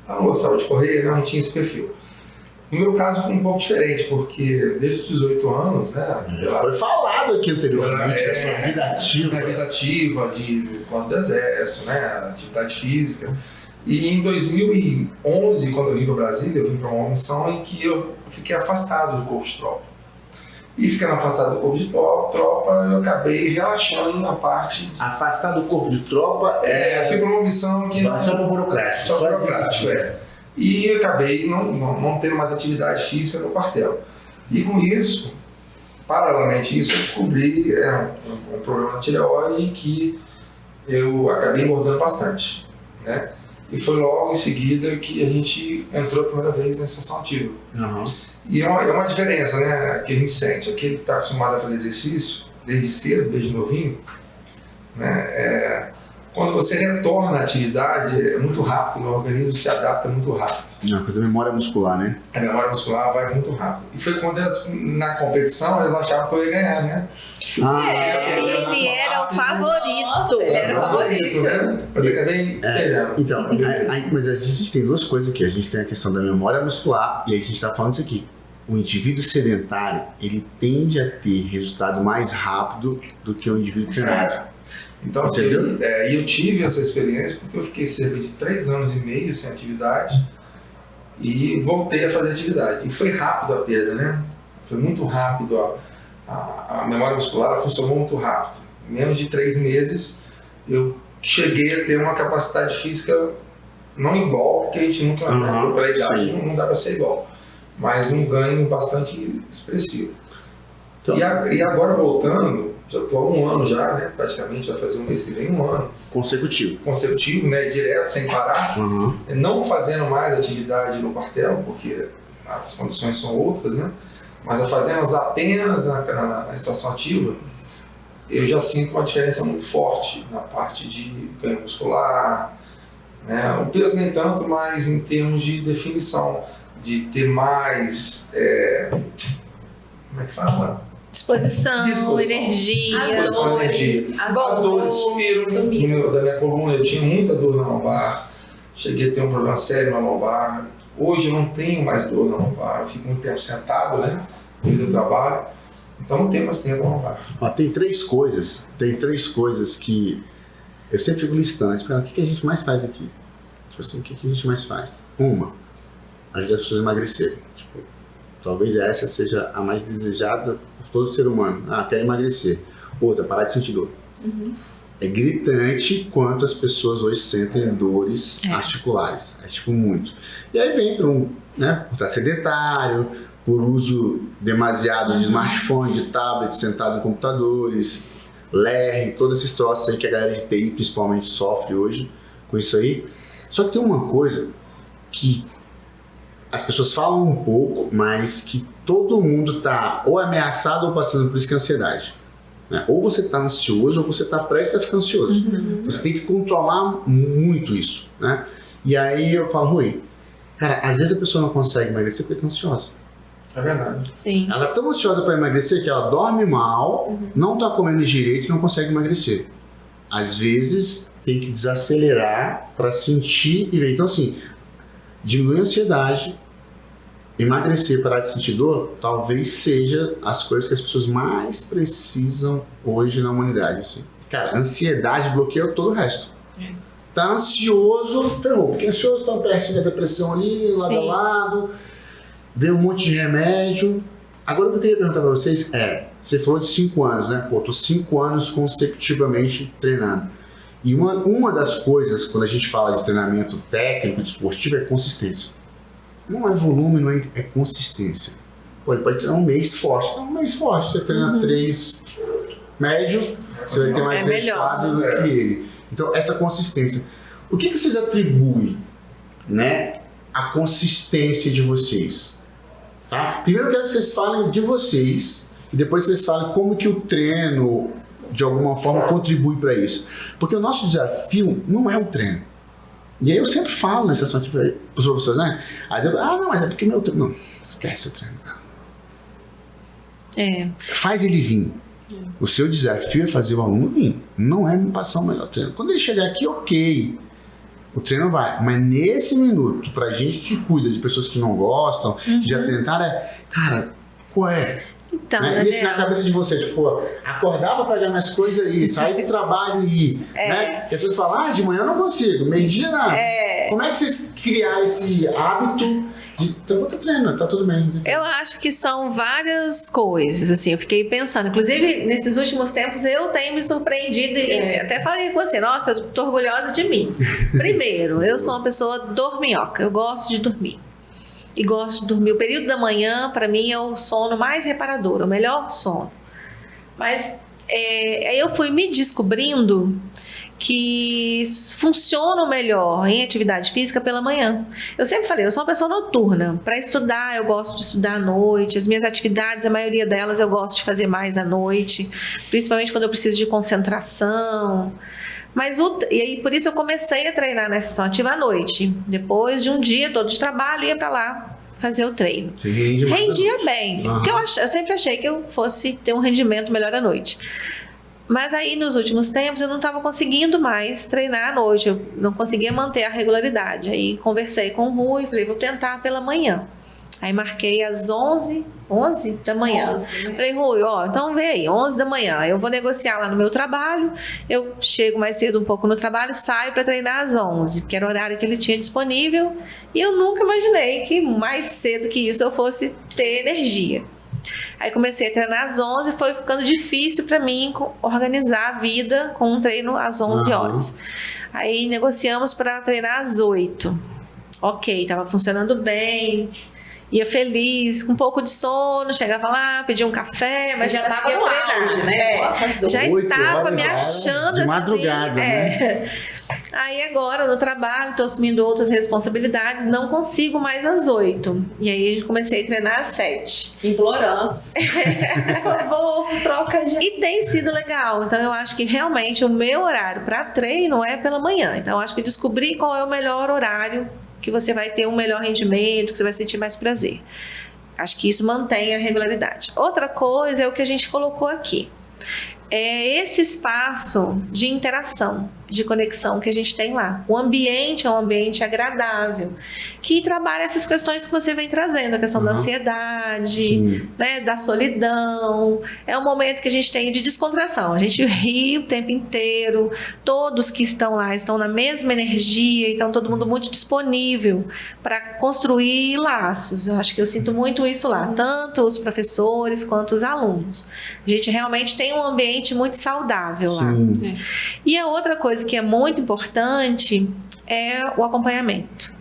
Ela não gostava de correr, não tinha esse perfil. No meu caso foi um pouco diferente, porque desde os 18 anos, né? Foi falado aqui anteriormente, da sua vida ativa. A vida ativa, por causa do exército, né? Atividade física. E em 2011, quando eu vim para Brasília, eu vim para uma missão em que eu fiquei afastado do corpo de tropa. E ficando afastado do corpo de tropa, eu acabei relaxando na parte... Afastado do corpo de tropa eu fui para uma missão que... Só para burocrático. Só burocrático, E eu acabei não tendo mais atividade física no quartel. E com isso, paralelamente a isso, eu descobri um problema na tireoide que eu acabei engordando bastante, né? E foi logo em seguida que a gente entrou a primeira vez na estação ativa. Uhum. E é uma diferença, né, que a gente sente. Aquele que está acostumado a fazer exercício, desde cedo, desde novinho, né, quando você retorna à atividade, é muito rápido, o organismo se adapta muito rápido. Uma coisa da memória muscular, né? A memória muscular vai muito rápido. E foi quando na competição eles achavam que eu ia ganhar, né? Ele era o favorito. Nossa, ele era o favorito. Né? Mas eu acabei perdendo. Então, mas a gente tem duas coisas aqui. A gente tem a questão da memória muscular e a gente está falando isso aqui. O indivíduo sedentário, ele tende a ter resultado mais rápido do que o indivíduo treinado. Então, assim, eu tive essa experiência porque eu fiquei cerca de 3 anos e meio sem atividade e voltei a fazer atividade. E foi rápido a perda, né? Foi muito rápido. A memória muscular funcionou muito rápido. Em menos de 3 meses, eu cheguei a ter uma capacidade física não igual, porque a gente nunca, pela idade, não dá para ser igual, mas um ganho bastante expressivo. Então, e agora voltando, já estou há 1 ano já, né? Praticamente vai fazer um mês que vem, 1 ano. Consecutivo, né? Direto, sem parar. Não fazendo mais atividade no quartel, porque as condições são outras, né? Mas fazendo apenas na estação ativa, eu já sinto uma diferença muito forte na parte de ganho muscular, né? O peso nem tanto, mas em termos de definição, de ter mais, como é que fala? Disposição, energia. As dores sumiram. Da minha coluna, eu tinha muita dor na lombar, cheguei a ter um problema sério na lombar. Hoje eu não tenho mais dor na lombar, eu fico muito tempo sentado, né, no trabalho, então não tenho mais tempo na lombar. Tem três coisas que eu sempre fico listando, o que a gente mais faz aqui? Tipo assim, o que a gente mais faz? Ajudar as pessoas a emagrecerem. Tipo, talvez essa seja a mais desejada por todo ser humano. Quer emagrecer. Outra, parar de sentir dor. É gritante quanto as pessoas hoje sentem dores articulares. É tipo muito. E aí vem por estar sedentário, por uso demasiado de smartphone, de tablet, sentado em computadores, LER, todos esses troços aí que a galera de TI principalmente sofre hoje com isso aí. Só que tem uma coisa que as pessoas falam um pouco, mas que todo mundo tá ou ameaçado ou passando por isso, que é a ansiedade. Né? Ou você tá ansioso ou você tá prestes a ficar ansioso. Você tem que controlar muito isso, né? E aí eu falo, Rui, cara, às vezes a pessoa não consegue emagrecer porque tá ansiosa. É verdade. Sim. Ela é tão ansiosa para emagrecer que ela dorme mal, não tá comendo direito e não consegue emagrecer. Às vezes tem que desacelerar para sentir e ver. Então assim, diminuir a ansiedade, emagrecer, parar de sentir dor, talvez seja as coisas que as pessoas mais precisam hoje na humanidade. Assim. Cara, ansiedade bloqueia todo o resto. Tá ansioso, ferrou. Porque ansioso tá perto da depressão ali, lado a lado, vem um monte de remédio. Agora o que eu queria perguntar para vocês você falou de 5 anos, né? Pô, tô 5 anos consecutivamente treinando. E uma das coisas, quando a gente fala de treinamento técnico, desportivo, é consistência. Não é volume, não é consistência. Pô, ele pode treinar um mês forte. Então, um mês forte, você treina 3 médio, você vai ter mais resultado do que ele. Então, essa consistência. O que vocês atribuem, né, a consistência de vocês? Tá? Primeiro eu quero que vocês falem de vocês e depois vocês falem como que o treino, de alguma forma, contribui para isso. Porque o nosso desafio não é o treino. E aí eu sempre falo nessa situação para os professores, né? Às vezes, não, mas é porque meu treino... Não, esquece o treino. Faz ele vir. O seu desafio é fazer o aluno vir. Não é me passar o melhor treino. Quando ele chegar aqui, ok. O treino vai. Mas nesse minuto, pra gente que cuida de pessoas que não gostam, que já tentaram, cara, qual é? Então, né? Isso na cabeça de vocês, tipo, acordar pra pegar minhas coisas e sair do trabalho e ir. Né? E as pessoas falam, de manhã eu não consigo, meio-dia nada. Como é que vocês criaram esse hábito de então, tô treinando, tá tudo bem. Eu acho que são várias coisas, assim, eu fiquei pensando. Inclusive, nesses últimos tempos, eu tenho me surpreendido e até falei com você, nossa, eu tô orgulhosa de mim. Primeiro, eu sou uma pessoa dorminhoca, eu gosto de dormir. E gosto de dormir. O período da manhã, para mim, é o sono mais reparador, o melhor sono. Mas aí eu fui me descobrindo que funcionam melhor em atividade física pela manhã. Eu sempre falei, eu sou uma pessoa noturna. Para estudar, eu gosto de estudar à noite. As minhas atividades, a maioria delas, eu gosto de fazer mais à noite. Principalmente quando eu preciso de concentração. E aí, por isso eu comecei a treinar na sessão ativa à noite. Depois de um dia todo de trabalho, ia para lá fazer o treino. Rendia bem. Porque eu sempre achei que eu fosse ter um rendimento melhor à noite. Mas aí, nos últimos tempos, eu não estava conseguindo mais treinar à noite. Eu não conseguia manter a regularidade. Aí, conversei com o Rui, falei, vou tentar pela manhã. Aí, marquei às 11 da manhã. Falei, Rui, então vem aí, 11 da manhã. Eu vou negociar lá no meu trabalho. Eu chego mais cedo um pouco no trabalho, saio para treinar às 11, porque era o horário que ele tinha disponível. E eu nunca imaginei que mais cedo que isso eu fosse ter energia. Aí comecei a treinar às 11, foi ficando difícil para mim organizar a vida com um treino às 11 horas. Aí negociamos para treinar às 8. Ok, estava funcionando bem, ia feliz, com um pouco de sono, chegava lá, pedia um café, mas já estava no auge, né? Já estava me achando de madrugada, assim. Né? Aí agora no trabalho, estou assumindo outras responsabilidades, não consigo mais às 8. E aí comecei a treinar às 7. Imploramos. Por favor, troca já. E tem sido legal. Então eu acho que realmente o meu horário para treino é pela manhã. Então eu acho que descobri qual é o melhor horário que você vai ter um melhor rendimento, que você vai sentir mais prazer. Acho que isso mantém a regularidade. Outra coisa é o que a gente colocou aqui. É esse espaço de interação. de conexão que a gente tem lá. O ambiente é um ambiente agradável, que trabalha essas questões que você vem trazendo, a questão da ansiedade, né, da solidão. É um momento que a gente tem de descontração. A gente ri o tempo inteiro, todos que estão lá estão na mesma energia, então todo mundo muito disponível para construir laços. Eu acho que eu sinto muito isso lá, tanto os professores quanto os alunos. A gente realmente tem um ambiente muito saudável lá. E a outra coisa que é muito importante é o acompanhamento.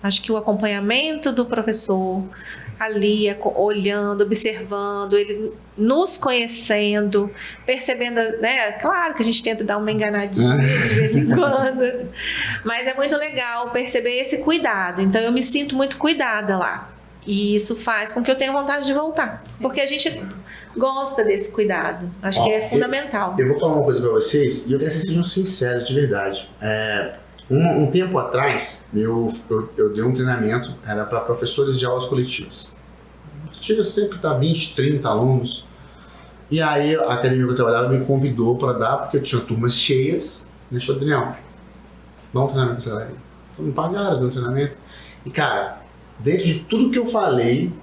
Acho que o acompanhamento do professor ali, olhando, observando, ele nos conhecendo, percebendo, né? Claro que a gente tenta dar uma enganadinha de vez em quando, mas é muito legal perceber esse cuidado. Então eu me sinto muito cuidada lá. E isso faz com que eu tenha vontade de voltar. Porque a gente gosta desse cuidado. Acho que é fundamental. Eu vou falar uma coisa pra vocês, e eu quero que vocês sejam sinceros de verdade. Um tempo atrás, eu dei um treinamento, era para professores de aulas coletivas. Coletiva sempre tá 20, 30 alunos. E aí a academia que eu trabalhava me convidou para dar, porque eu tinha turmas cheias. Deixa eu, Daniel, dá um treinamento pra essa galera. Eu não pagaram, deu um treinamento. E cara, dentro de tudo que eu falei,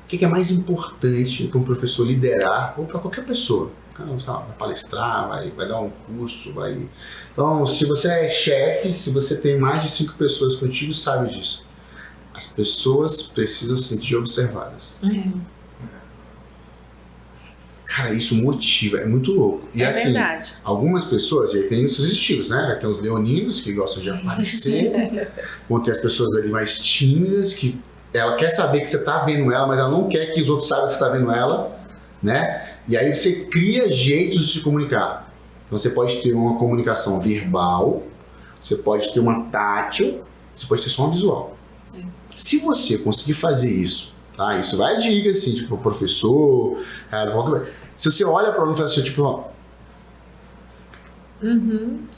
o que é mais importante para um professor liderar, ou para qualquer pessoa? O cara vai palestrar, vai dar um curso, vai... Então, se você é chefe, se você tem mais de 5 pessoas contigo, sabe disso. As pessoas precisam se sentir observadas. Cara, isso motiva, é muito louco. E assim, verdade. Algumas pessoas, e aí tem os seus estilos, né? Tem os leoninos que gostam de aparecer, ou tem as pessoas ali mais tímidas, que ela quer saber que você tá vendo ela, mas ela não quer que os outros saibam que você tá vendo ela, né? E aí você cria jeitos de se comunicar. Então você pode ter uma comunicação verbal, você pode ter uma tátil, você pode ter só uma visual. Se você conseguir fazer isso, tá? Isso vai a dica, assim, tipo, professor, se você olha para o aluno e fala assim, tipo, ó,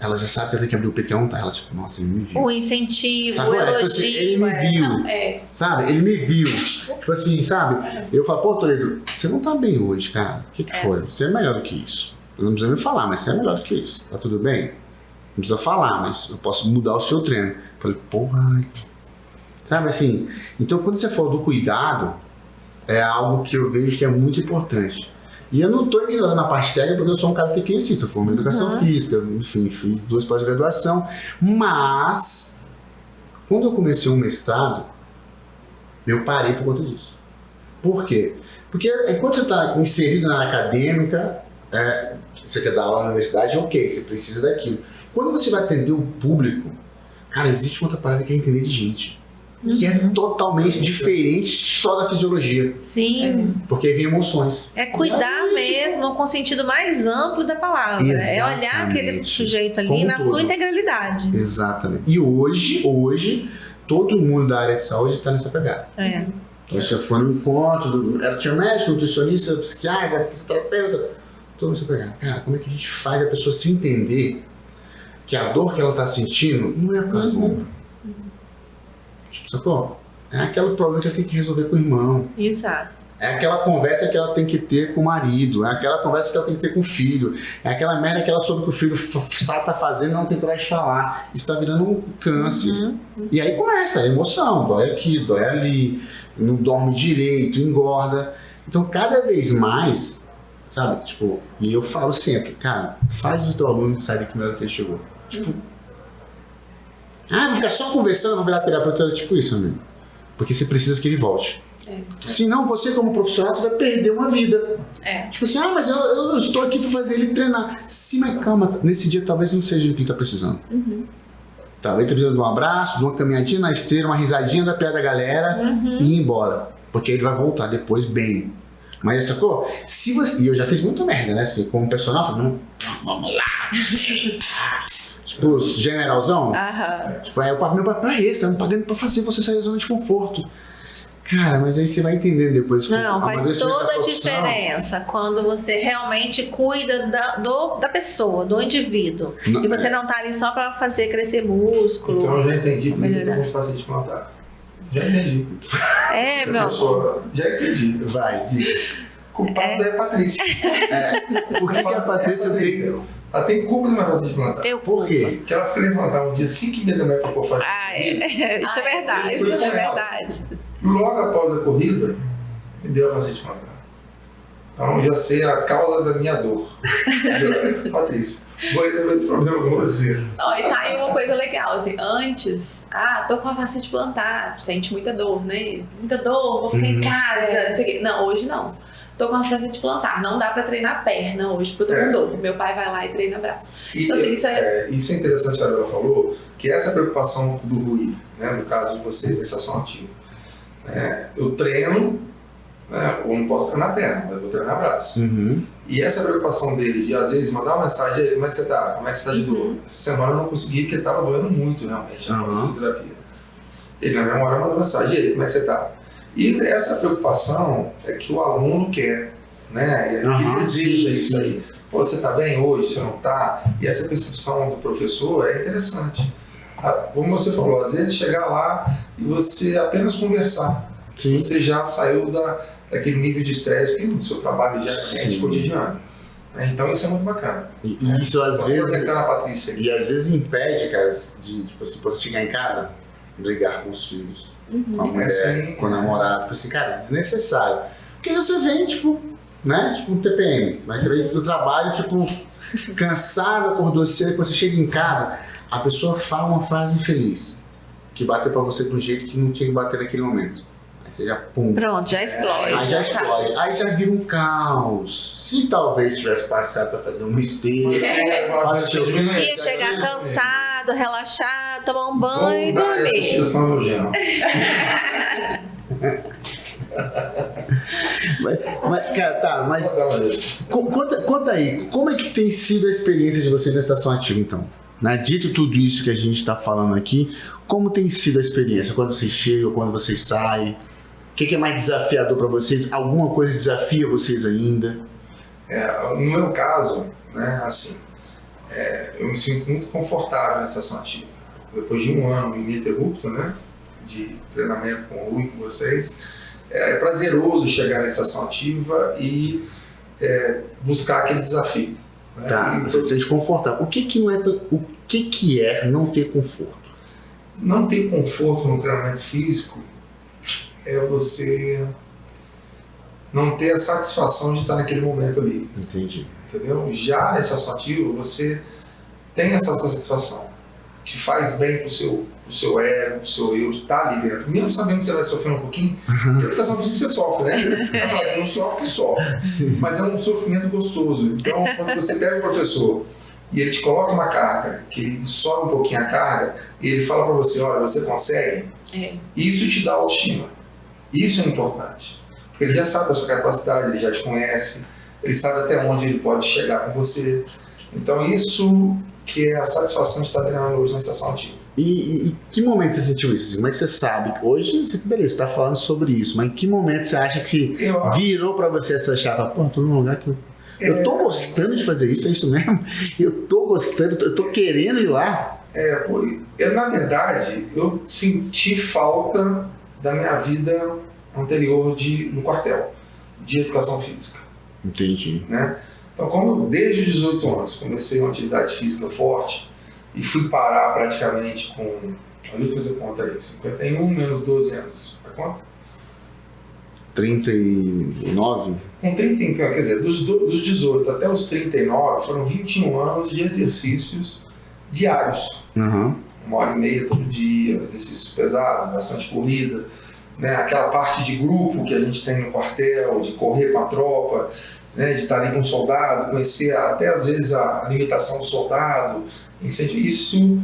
ela já sabe que ela tem que abrir o peito, tá? Ela, tipo, nossa, ele me viu. O incentivo, sabe, o elogio. Assim, ele me viu, sabe? Ele me viu. Tipo assim, sabe? Eu falo, pô, Toledo, você não tá bem hoje, cara. O que foi? Você é melhor do que isso. Eu não precisa me falar, mas você é melhor do que isso. Tá tudo bem? Não precisa falar, mas eu posso mudar o seu treino. Eu falei, porra. Sabe assim? Então, quando você fala do cuidado, é algo que eu vejo que é muito importante. E eu não estou ignorando a parte técnica, porque eu sou um cara tecnicista, formei em educação física, enfim, fiz 2 pós-graduação. Mas, quando eu comecei um mestrado, eu parei por conta disso. Por quê? Porque enquanto você está inserido na área acadêmica, você quer dar aula na universidade, ok, você precisa daquilo. Quando você vai atender o público, cara, existe uma outra parada que é entender de gente. Que é totalmente diferente só da fisiologia. Sim. Porque aí vem emoções. É cuidar mesmo com o sentido mais amplo da palavra. Exatamente. É olhar aquele sujeito ali na sua integralidade. Exatamente. E hoje, todo mundo da área de saúde está nessa pegada. Então, você foi no encontro, tinha médico, nutricionista, psiquiatra, fisioterapeuta, todo mundo nessa pegada. Cara, como é que a gente faz a pessoa se entender que a dor que ela está sentindo não é por causa do ombro? Sacou? É aquele problema que ela tem que resolver com o irmão. Exato. É aquela conversa que ela tem que ter com o marido. É aquela conversa que ela tem que ter com o filho. É aquela merda que ela soube que o filho tá fazendo e não tem coragem de falar. Isso tá virando um câncer. E aí começa a emoção. Dói aqui, dói ali. Não dorme direito, engorda. Então, cada vez mais, sabe? Tipo, e eu falo sempre, cara, faz o teu aluno sair daqui melhor do que ele chegou. Tipo, vou ficar só conversando, vou virar terapeuta, tipo isso, amigo. Porque você precisa que ele volte. Senão, você como profissional, você vai perder uma vida. Tipo assim, mas eu estou aqui para fazer ele treinar. Sim, mas calma, nesse dia talvez não seja o que ele está precisando. Talvez ele precisa de um abraço, de uma caminhadinha na esteira, uma risadinha da pé da galera e ir embora. Porque ele vai voltar depois bem. Mas sacou? Se você... E eu já fiz muita merda, né? Assim, como personal, eu falei, não, vamos lá. Tipo, generalzão. Tipo, aí eu pago meu papai esse, eu não pagando pra fazer você sair da zona de conforto. Cara, mas aí você vai entender depois. Não, faz toda a diferença quando você realmente cuida da pessoa, do indivíduo. E você não tá ali só pra fazer crescer músculo. Então eu já entendi por que alguns pacientes plantar. Já entendi. Já entendi. Vai, diga. Culpado é a Patrícia. Por que a Patrícia tem... Ela tem culpa de uma facete plantar. Teu Por quê? Porque ela foi levantar um dia 5h30 da manhã pra pôr facete. Isso é verdade, isso isso é é verdade. Logo após a corrida, me deu a facete plantar. Então já sei a causa da minha dor. Patrícia, vou resolver esse problema com você. Ó, e tá aí uma coisa legal, assim, antes, tô com a facete plantar, sente muita dor, né? Muita dor, vou ficar em casa, não sei o quê. Não, hoje não. Tô com a facete plantar, não dá pra treinar perna hoje, porque eu tô com dor. Meu pai vai lá e treina braço. E, então, assim, isso é interessante, a Arela falou, que essa preocupação do Rui, né, no caso de vocês, da estação ativa. Eu treino, né, ou não posso treinar perna, mas eu vou treinar braço. E essa preocupação dele de, às vezes, mandar uma mensagem, como é que você tá? Como é que você tá de dor? Essa semana eu não consegui, porque estava doendo muito, realmente, na fisioterapia. Ele, na mesma hora, mandou mensagem, e aí, como é que você tá? E essa preocupação é que o aluno quer, né? E ele deseja isso aí. Pô, você tá bem hoje, você não tá? E essa percepção do professor é interessante. Como você falou, às vezes chegar lá e você apenas conversar. Sim. Você já saiu daquele nível de estresse que no seu trabalho diariamente, cotidiano. Então isso é muito bacana. E isso às vezes. Na Patrícia. E às vezes impede, cara, de tipo, você chegar em casa, brigar com os filhos, com a mulher, com o namorado, assim, cara, desnecessário. Porque você vem, tipo, né, tipo um TPM, mas você vem do trabalho, tipo, cansado, acordou cedo, depois você chega em casa, a pessoa fala uma frase infeliz, que bateu pra você de um jeito que não tinha que bater naquele momento. Aí você já, pum. Pronto, já explode. Aí já explode. Aí já vira um caos. Se talvez tivesse passado pra fazer uma esteira, ia chegar cansado, relaxado, tomar um banho e dormir. mas, cara, conta aí, como é que tem sido a experiência de vocês na estação ativa, então? Né? Dito tudo isso que a gente está falando aqui, como tem sido a experiência? Quando vocês chegam, quando vocês saem? O que é mais desafiador para vocês? Alguma coisa desafia vocês ainda? No meu caso, né, assim, eu me sinto muito confortável na estação ativa. Depois de um ano ininterrupto, né, de treinamento com o Rui, com vocês, é prazeroso chegar na estação ativa e buscar aquele desafio. Né? Tá, você se sente confortável. O que é não ter conforto? Não ter conforto no treinamento físico é você não ter a satisfação de estar naquele momento ali. Entendi. Entendeu? Já na estação ativa, você tem essa satisfação. Te faz bem pro seu ego, pro seu eu, estar ali dentro. Mesmo sabendo que você vai sofrer um pouquinho, porque a educação física você sofre, né? Não sofre que sofre. Sim. Mas é um sofrimento gostoso. Então, quando você pega o professor e ele te coloca uma carga, que ele sobe um pouquinho a carga, e ele fala para você, olha, você consegue, isso te dá autoestima. Isso é importante. Porque ele já sabe da sua capacidade, ele já te conhece, ele sabe até onde ele pode chegar com você. Então isso que é a satisfação de estar treinando hoje na estação ativa. E que momento você sentiu isso? Como é que você sabe? Hoje, beleza, você está falando sobre isso, mas em que momento você acha que virou para você essa chave? Pô, tô num lugar que eu tô gostando de fazer isso, é isso mesmo? Eu tô gostando, eu tô querendo ir lá. Na verdade, eu senti falta da minha vida anterior no quartel, de educação física. Entendi. Né? Então, como eu, desde os 18 anos, comecei uma atividade física forte e fui parar praticamente com, deixa eu fazer conta aí, 51 menos 12 anos, a conta? 39? Com 30, quer dizer, dos 18 até os 39 foram 21 anos de exercícios diários. Uhum. 1h30 todo dia, exercícios pesados, bastante corrida, né? Aquela parte de grupo que a gente tem no quartel, de correr com a tropa, né? De estar ali com o soldado, conhecer até às vezes a limitação do soldado, isso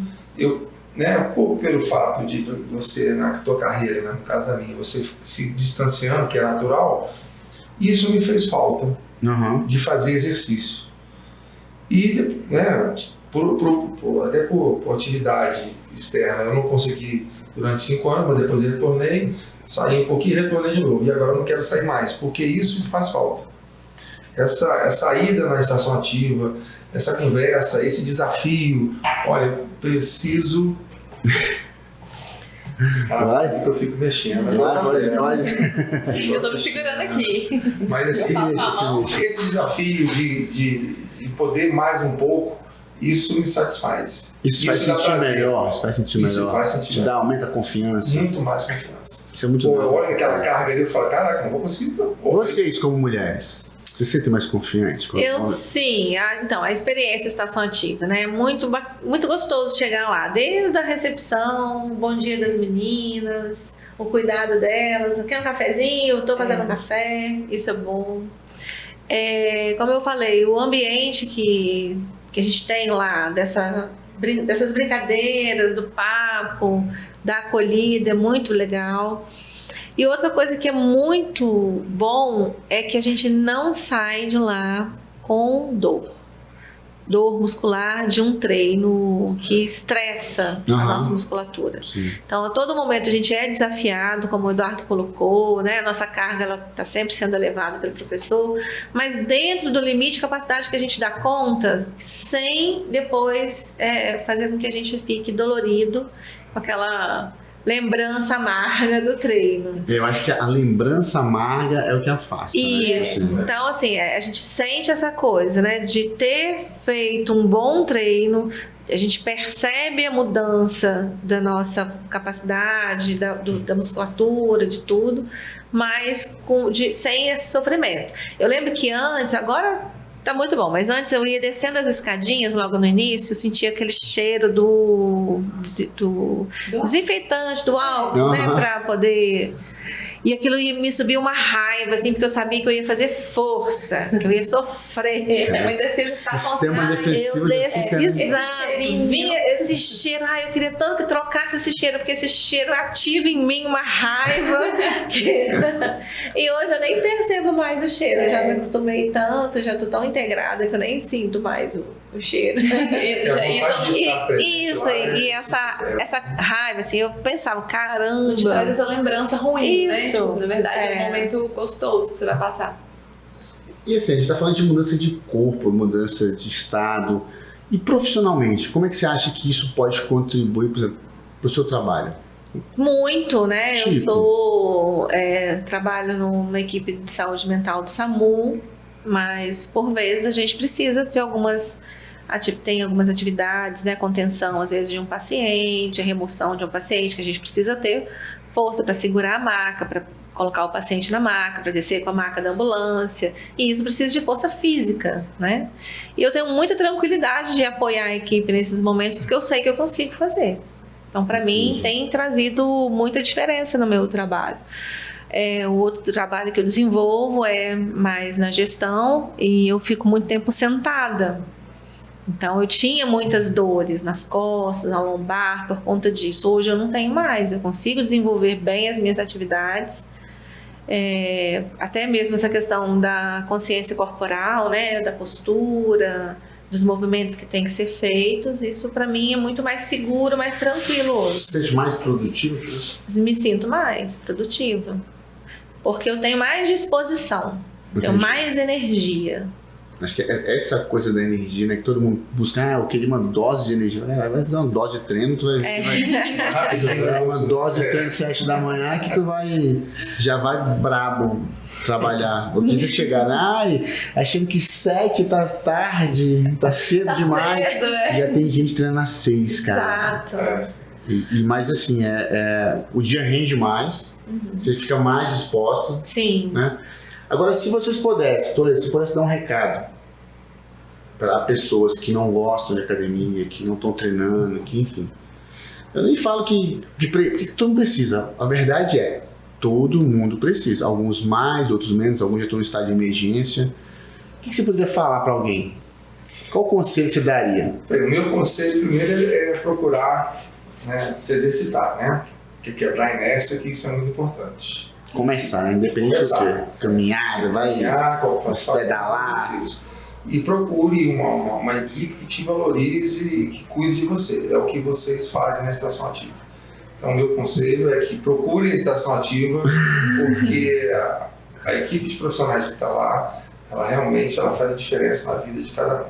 né, pelo fato de você, na tua carreira, né, no caso da minha, você se distanciando, que é natural, isso me fez falta de fazer exercício. E, né, até por atividade externa, eu não consegui durante 5 anos, mas depois eu retornei, saí um pouquinho e retornei de novo. E agora eu não quero sair mais, porque isso faz falta. Essa ida na estação ativa, essa conversa, esse desafio, olha, eu preciso... Quase que eu fico mexendo. Eu tô me segurando aqui. Mas assim, esse desafio de e poder mais um pouco, isso me satisfaz. Isso faz sentir melhor, isso faz sentir melhor. Te dá, aumenta a confiança. Muito mais confiança. Isso é muito eu olho aquela carga ali e falo, caraca, não vou conseguir. Vocês, como mulheres, você se sente mais confiante? Sim. Então, a experiência estação ativa, né? Muito gostoso chegar lá. Desde a recepção, o bom dia das meninas, o cuidado delas. Quer um cafezinho? Estou fazendo um café. Isso é bom. Como eu falei, o ambiente que a gente tem lá, dessas brincadeiras, do papo, da acolhida, é muito legal. E outra coisa que é muito bom é que a gente não sai de lá com dor muscular de um treino que estressa a nossa musculatura. Sim. Então, a todo momento a gente é desafiado, como o Eduardo colocou, né? A nossa carga está sempre sendo elevada pelo professor, mas dentro do limite de capacidade que a gente dá conta, sem depois fazer com que a gente fique dolorido com aquela lembrança amarga do treino. Eu acho que a lembrança amarga é o que afasta. Isso. Né? Então, assim, a gente sente essa coisa, né? De ter feito um bom treino, a gente percebe a mudança da nossa capacidade, da musculatura, de tudo, mas sem esse sofrimento. Eu lembro que antes, agora tá muito bom, mas antes eu ia descendo as escadinhas logo no início, eu sentia aquele cheiro do desinfetante, do álcool, né, pra poder... E aquilo me subia uma raiva, assim, porque eu sabia que eu ia fazer força, que eu ia sofrer. Sistema defensivo. Exato. Vinha esse cheiro, eu queria tanto que trocasse esse cheiro, porque esse cheiro ativa em mim uma raiva. E hoje eu nem percebo mais o cheiro, eu já me acostumei tanto, já tô tão integrada que eu nem sinto mais o cheiro. E essa raiva, assim, eu pensava, caramba. Te traz essa lembrança ruim, né? Isso. Na verdade, é um momento gostoso que você vai passar. E assim, a gente está falando de mudança de corpo, mudança de estado. E profissionalmente, como é que você acha que isso pode contribuir, por exemplo, para o seu trabalho? Muito, né? Eu trabalho numa equipe de saúde mental do SAMU, mas por vezes a gente precisa ter tem algumas atividades, né? Contenção, às vezes, de um paciente, a remoção de um paciente, que a gente precisa ter força para segurar a maca, para colocar o paciente na maca, para descer com a maca da ambulância. E isso precisa de força física, né? E eu tenho muita tranquilidade de apoiar a equipe nesses momentos, porque eu sei que eu consigo fazer. Então, para mim, tem trazido muita diferença no meu trabalho. O outro trabalho que eu desenvolvo é mais na gestão e eu fico muito tempo sentada. Então, eu tinha muitas dores nas costas, na lombar, por conta disso. Hoje eu não tenho mais, eu consigo desenvolver bem as minhas atividades. Até mesmo essa questão da consciência corporal, né, da postura, dos movimentos que têm que ser feitos, isso para mim é muito mais seguro, mais tranquilo hoje. Você seja mais produtivo? Me sinto mais produtiva, porque eu tenho mais disposição, tenho mais energia. Acho que essa coisa da energia, né? Que todo mundo busca, eu queria uma dose de energia. Vai fazer uma dose de treino, tu vai uma dose de treino às 7 da manhã que tu já vai brabo trabalhar. Outro dia você chegar, achando que 7 tá tarde, tá cedo demais. Cedo, já tem gente treinando às 6, cara. Exato. Mas assim, o dia rende mais, você fica mais disposta. Sim. Né? Agora, se vocês pudessem, Toledo, se pudesse dar um recado para pessoas que não gostam de academia, que não estão treinando, que enfim. Eu nem falo que todo mundo precisa. A verdade é, todo mundo precisa. Alguns mais, outros menos, alguns já estão em estado de emergência. O que você poderia falar para alguém? Qual conselho você daria? O meu conselho primeiro é procurar, né, se exercitar, né? Porque quebrar a inércia, que isso é muito importante. Começar, independente do quê? Caminhada, pedalar. E procure uma equipe que te valorize e que cuide de você. É o que vocês fazem na estação ativa. Então, meu conselho é que procurem a estação ativa, porque a equipe de profissionais que está lá, ela realmente faz a diferença na vida de cada um.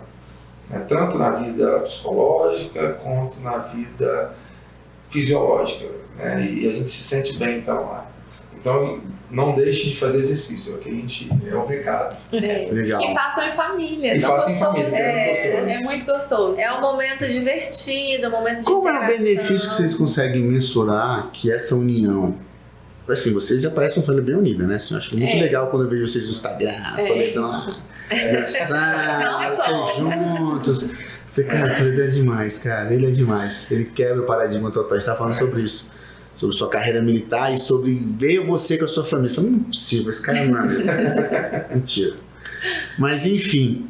Né? Tanto na vida psicológica, quanto na vida fisiológica. Né? E a gente se sente bem então lá. Então, não deixe de fazer exercício, é o recado. Legal. E façam em família. E façam em família, é muito gostoso. É um momento divertido, um momento de Qual é o interação. benefício que vocês conseguem mensurar que essa união... Assim, vocês já parecem uma família bem unida, né? Assim, eu acho muito legal quando eu vejo vocês no Instagram, Toledão lá, dançando, vocês juntos. Falei, cara, Toledão é demais, cara. Ele é demais. Ele quebra o paradigma total. A gente tá falando sobre isso. Sobre sua carreira militar e sobre ver você com a sua família. Eu falei, não é possível, esse cara não é. Mentira. Mas, enfim,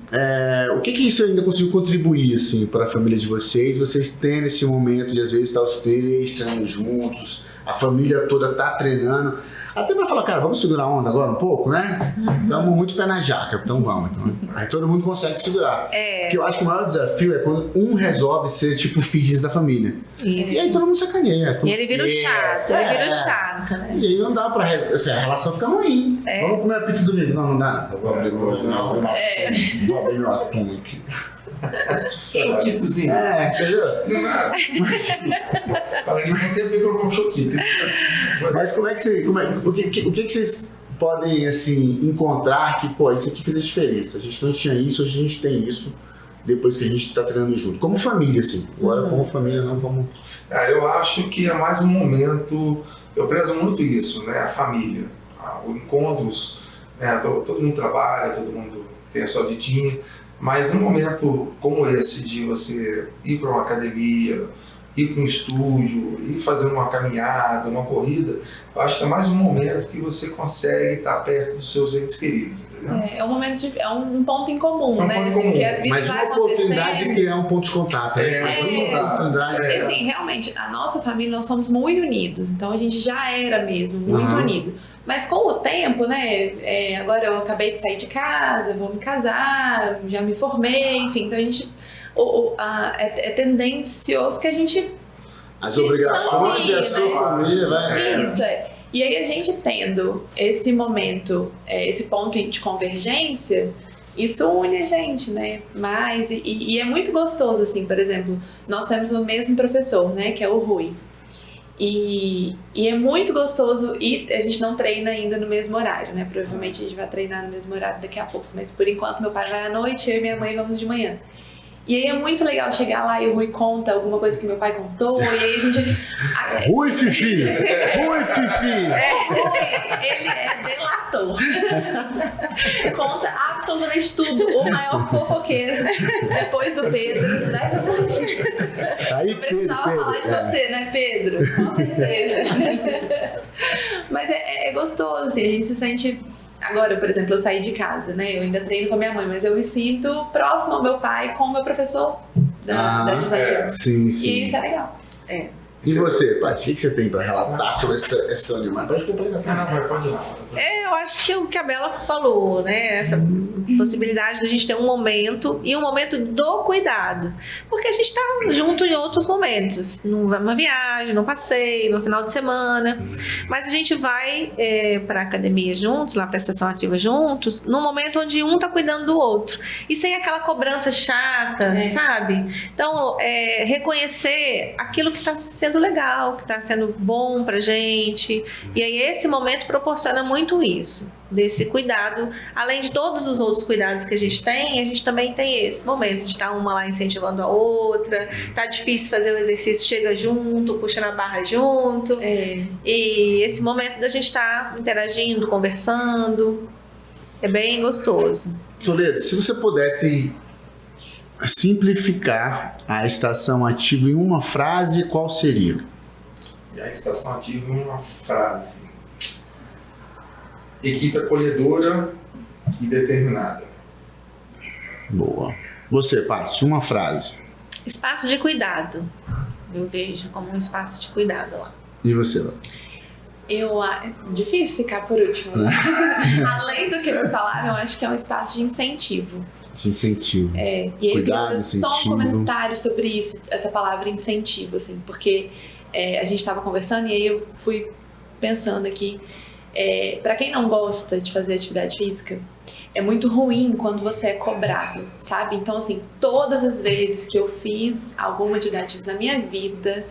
o que isso ainda conseguiu contribuir, assim, para a família de vocês? Vocês tendo esse momento de, às vezes, estar os três treinando juntos, a família toda tá treinando. Até pra falar, cara, vamos segurar a onda agora um pouco, né? Estamos muito pé na jaca, então vamos. Então, aí todo mundo consegue segurar. Porque eu acho que o maior desafio é quando um resolve ser tipo o fitness da família. Isso. E aí todo mundo sacaneia. E ele vira o chato, né? E aí não dá pra... Assim, a relação fica ruim. Vamos comer a pizza domingo. Não dá. Eu vou abrir hoje, não. Vou abrir meu atum aqui. Choquitozinho. Entendeu? Fala que não tem a ver com um choquito. Mas como é que você... O que vocês podem, assim, encontrar que, pô, isso aqui fez a diferença. A gente não tinha isso, hoje a gente tem isso, depois que a gente tá treinando junto. Como família, assim. Agora como família, não como... Eu acho que é mais um momento... Eu prezo muito isso, né? A família. Os encontros, né? Todo mundo trabalha, todo mundo tem a sua vidinha. Mas num momento como esse, de você ir para uma academia, ir para um estúdio, ir fazer uma caminhada, uma corrida, eu acho que é mais um momento que você consegue estar perto dos seus entes queridos, entendeu? É um momento é um ponto em comum, É um né? ponto em Assim, comum. que a vida Mas vai uma oportunidade de acontecendo. criar um ponto de contato. Uma oportunidade. E assim, realmente, a nossa família, nós somos muito unidos. Então a gente já era mesmo muito unido. Mas com o tempo, né? Agora eu acabei de sair de casa, vou me casar, já me formei, enfim. Então a gente... é tendencioso que a gente... As se obrigações distancie, da sua né? família vai... Isso, E aí a gente tendo esse momento, esse ponto de convergência, isso une a gente, né? Mas, e é muito gostoso, assim, por exemplo, nós temos o mesmo professor, né? Que é o Rui. E é muito gostoso, e a gente não treina ainda no mesmo horário, né? Provavelmente a gente vai treinar no mesmo horário daqui a pouco, mas por enquanto meu pai vai à noite, eu e minha mãe vamos de manhã. E aí é muito legal chegar lá e o Rui conta alguma coisa que meu pai contou, e aí a gente... Rui Fifi! Rui Fifi! Ele é delator. Conta absolutamente tudo. O maior fofoqueiro, depois do Pedro, dessa sorte. Aí, Eu precisava falar de você, né, Pedro? Com certeza. Mas é gostoso, assim, a gente se sente... Agora, por exemplo, eu saí de casa, né? Eu ainda treino com a minha mãe, mas eu me sinto próximo ao meu pai com o meu professor da atividade. Sim, sim. E isso é legal. E você, Paty, o que você tem para relatar sobre essa união? Pode complementar. Não, pode ir lá. Eu acho que o que a Bela falou, né? Essa possibilidade de a gente ter um momento e um momento do cuidado. Porque a gente está junto em outros momentos. Numa viagem, num passeio, no final de semana. Mas a gente vai para a academia juntos, lá para a estação ativa juntos, num momento onde um está cuidando do outro. E sem aquela cobrança chata, sabe? Então, reconhecer aquilo que está sendo legal, que está sendo bom pra gente. E aí esse momento proporciona muito isso, desse cuidado. Além de todos os outros cuidados que a gente também tem esse momento de estar uma lá incentivando a outra. Tá difícil fazer o exercício, chega junto, puxa na barra junto. E esse momento da gente estar interagindo, conversando, é bem gostoso. Toledo, se você pudesse simplificar a estação ativa em uma frase, qual seria? E a estação ativa em uma frase. Equipe acolhedora e determinada. Boa. Você, Paty, uma frase. Espaço de cuidado. Eu vejo como um espaço de cuidado lá. E você, Lá? É difícil ficar por último. Né? Além do que eles falaram, eu acho que é um espaço de incentivo. De incentivo. E aí eu queria fazer só um comentário sobre isso, essa palavra incentivo, assim, porque a gente estava conversando e aí eu fui pensando aqui, para quem não gosta de fazer atividade física, é muito ruim quando você é cobrado, sabe? Então, assim, todas as vezes que eu fiz alguma atividade física na minha vida,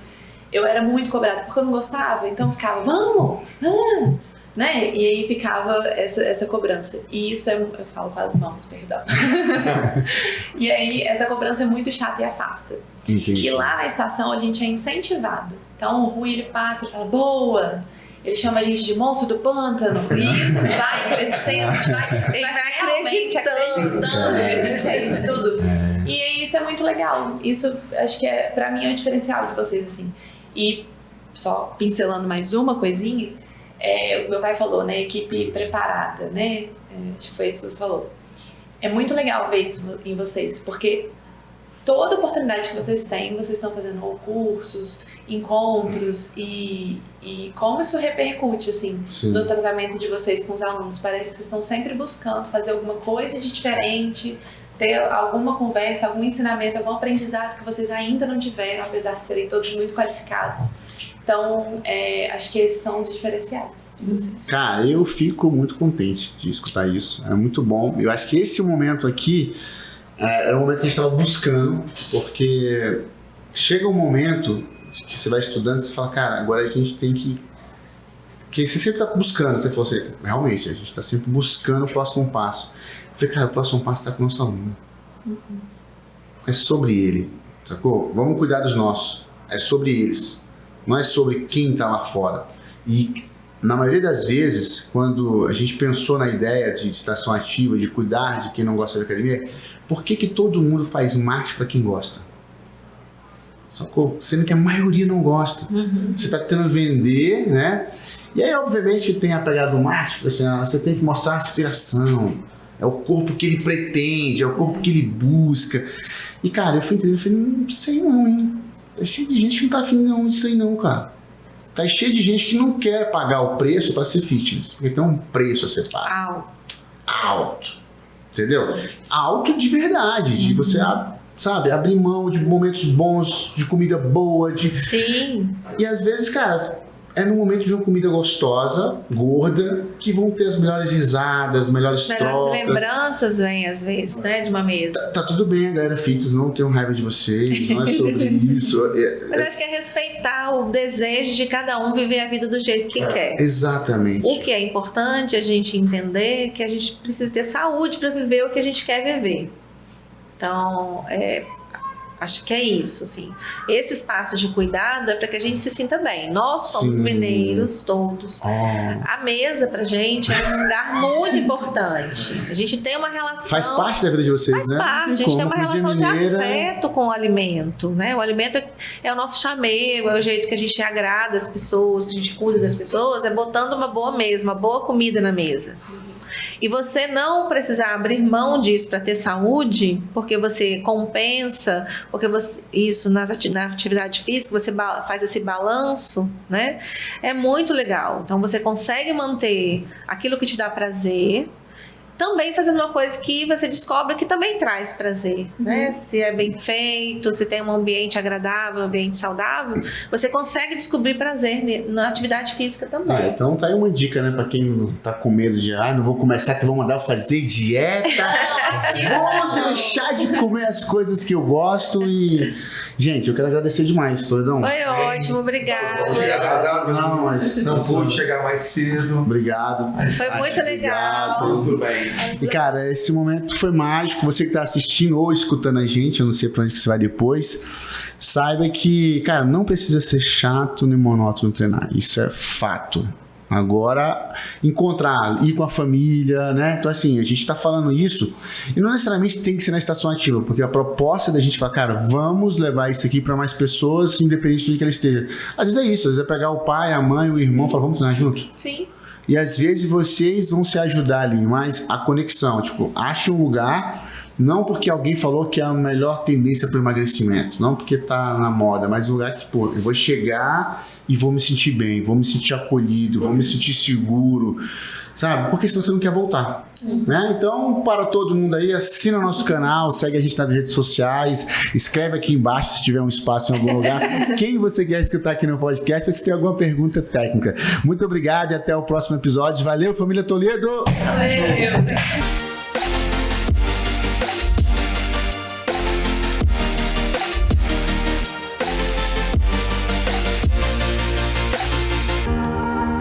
eu era muito cobrada porque eu não gostava, então eu ficava, vamos, né? E aí ficava essa cobrança. E isso eu falo com as mãos, perdão. E aí essa cobrança é muito chata e afasta. Entendi. E lá na estação a gente é incentivado. Então o Rui, ele passa e fala, boa! Ele chama a gente de monstro do pântano. E isso vai crescendo, a gente vai acreditando que a gente é isso tudo. E isso é muito legal. Isso, acho que pra mim é o diferencial de vocês, assim. E só pincelando mais uma coisinha, o meu pai falou, né, equipe preparada, né? Acho que foi isso que você falou. É muito legal ver isso em vocês, porque toda oportunidade que vocês têm, vocês estão fazendo cursos, encontros e como isso repercute, assim, no tratamento de vocês com os alunos. Parece que vocês estão sempre buscando fazer alguma coisa de diferente, ter alguma conversa, algum ensinamento, algum aprendizado que vocês ainda não tiveram, apesar de serem todos muito qualificados. Então, acho que esses são os diferenciais de vocês. Cara, eu fico muito contente de escutar isso. É muito bom. Eu acho que esse momento aqui era um momento que a gente estava buscando, porque chega um momento que você vai estudando e você fala, cara, agora a gente tem que... Porque você sempre está buscando, você falou assim, realmente, a gente está sempre buscando o próximo passo. Eu falei, cara, o próximo passo está com o nosso aluno. É sobre ele, sacou? Vamos cuidar dos nossos. É sobre eles. Não é sobre quem está lá fora. E na maioria das vezes, quando a gente pensou na ideia de estação ativa, de cuidar de quem não gosta de academia, por que todo mundo faz marketing para quem gosta? Sacou? Sendo que a maioria não gosta. Você está tentando vender, né? E aí, obviamente, tem a pegada do marketing, assim, você tem que mostrar a aspiração. É o corpo que ele pretende, é o corpo que ele busca. E, cara, eu fui entendendo, eu falei, não sei não, hein? Tá cheio de gente que não tá afim não disso aí não, cara. Tá cheio de gente que não quer pagar o preço para ser fitness. Porque tem um preço a ser pago. Alto. Entendeu? Alto de verdade. De você, sabe, abrir mão de momentos bons, de comida boa. Sim. E às vezes, cara, é no momento de uma comida gostosa, gorda, que vão ter as melhores risadas, melhores trocas. Lembranças vêm às vezes, né, de uma mesa. Tá tudo bem, a galera fitness, não tenho raiva de vocês, não é sobre isso. Mas eu acho que é respeitar o desejo de cada um viver a vida do jeito que quer. Exatamente. O que é importante a gente entender que a gente precisa ter saúde para viver o que a gente quer viver. Então, acho que é isso, assim. Esse espaço de cuidado é para que a gente se sinta bem. Nós somos mineiros, todos. A mesa, pra gente, é um lugar muito importante. A gente tem uma relação... Faz parte da vida de vocês, né? Faz parte. A gente tem uma relação de afeto com o alimento, né? O alimento é o nosso chamego, é o jeito que a gente agrada as pessoas, que a gente cuida das pessoas, é botando uma boa mesa, uma boa comida na mesa. E você não precisar abrir mão disso para ter saúde, porque você compensa, porque você, isso na atividade física, você faz esse balanço, né? É muito legal. Então você consegue manter aquilo que te dá prazer, também fazendo uma coisa que você descobre que também traz prazer, né? Se é bem feito, se tem um ambiente agradável, um ambiente saudável, você consegue descobrir prazer na atividade física também. Então tá aí uma dica, né? Pra quem tá com medo de, não vou começar que vão mandar fazer dieta, vou deixar de comer as coisas que eu gosto e... Gente, eu quero agradecer demais, Toledão. Foi ótimo, obrigada. Vamos chegar atrasado, mas não pude chegar mais cedo. Obrigado. Foi muito legal. Tudo bem. E cara, esse momento foi mágico. Você que tá assistindo ou escutando a gente, eu não sei pra onde que você vai depois, saiba que, cara, não precisa ser chato nem monótono treinar. Isso é fato. Agora, ir com a família, né? Então, assim, a gente tá falando isso e não necessariamente tem que ser na estação ativa, porque a proposta da gente falar, cara, vamos levar isso aqui para mais pessoas, independente de onde que ela esteja. Às vezes é isso, às vezes é pegar o pai, a mãe, o irmão e falar, vamos treinar junto? Sim. E às vezes vocês vão se ajudar ali, mas a conexão, tipo, ache um lugar, não porque alguém falou que é a melhor tendência para o emagrecimento, não porque tá na moda, mas um lugar que, pô, eu vou chegar e vou me sentir bem, vou me sentir acolhido, vou me sentir seguro, sabe? Porque senão você não quer voltar, né? Então, para todo mundo aí, assina o nosso canal, segue a gente nas redes sociais, escreve aqui embaixo se tiver um espaço em algum lugar, quem você quer escutar aqui no podcast, ou se tem alguma pergunta técnica. Muito obrigado e até o próximo episódio. Valeu, família Toledo! Valeu!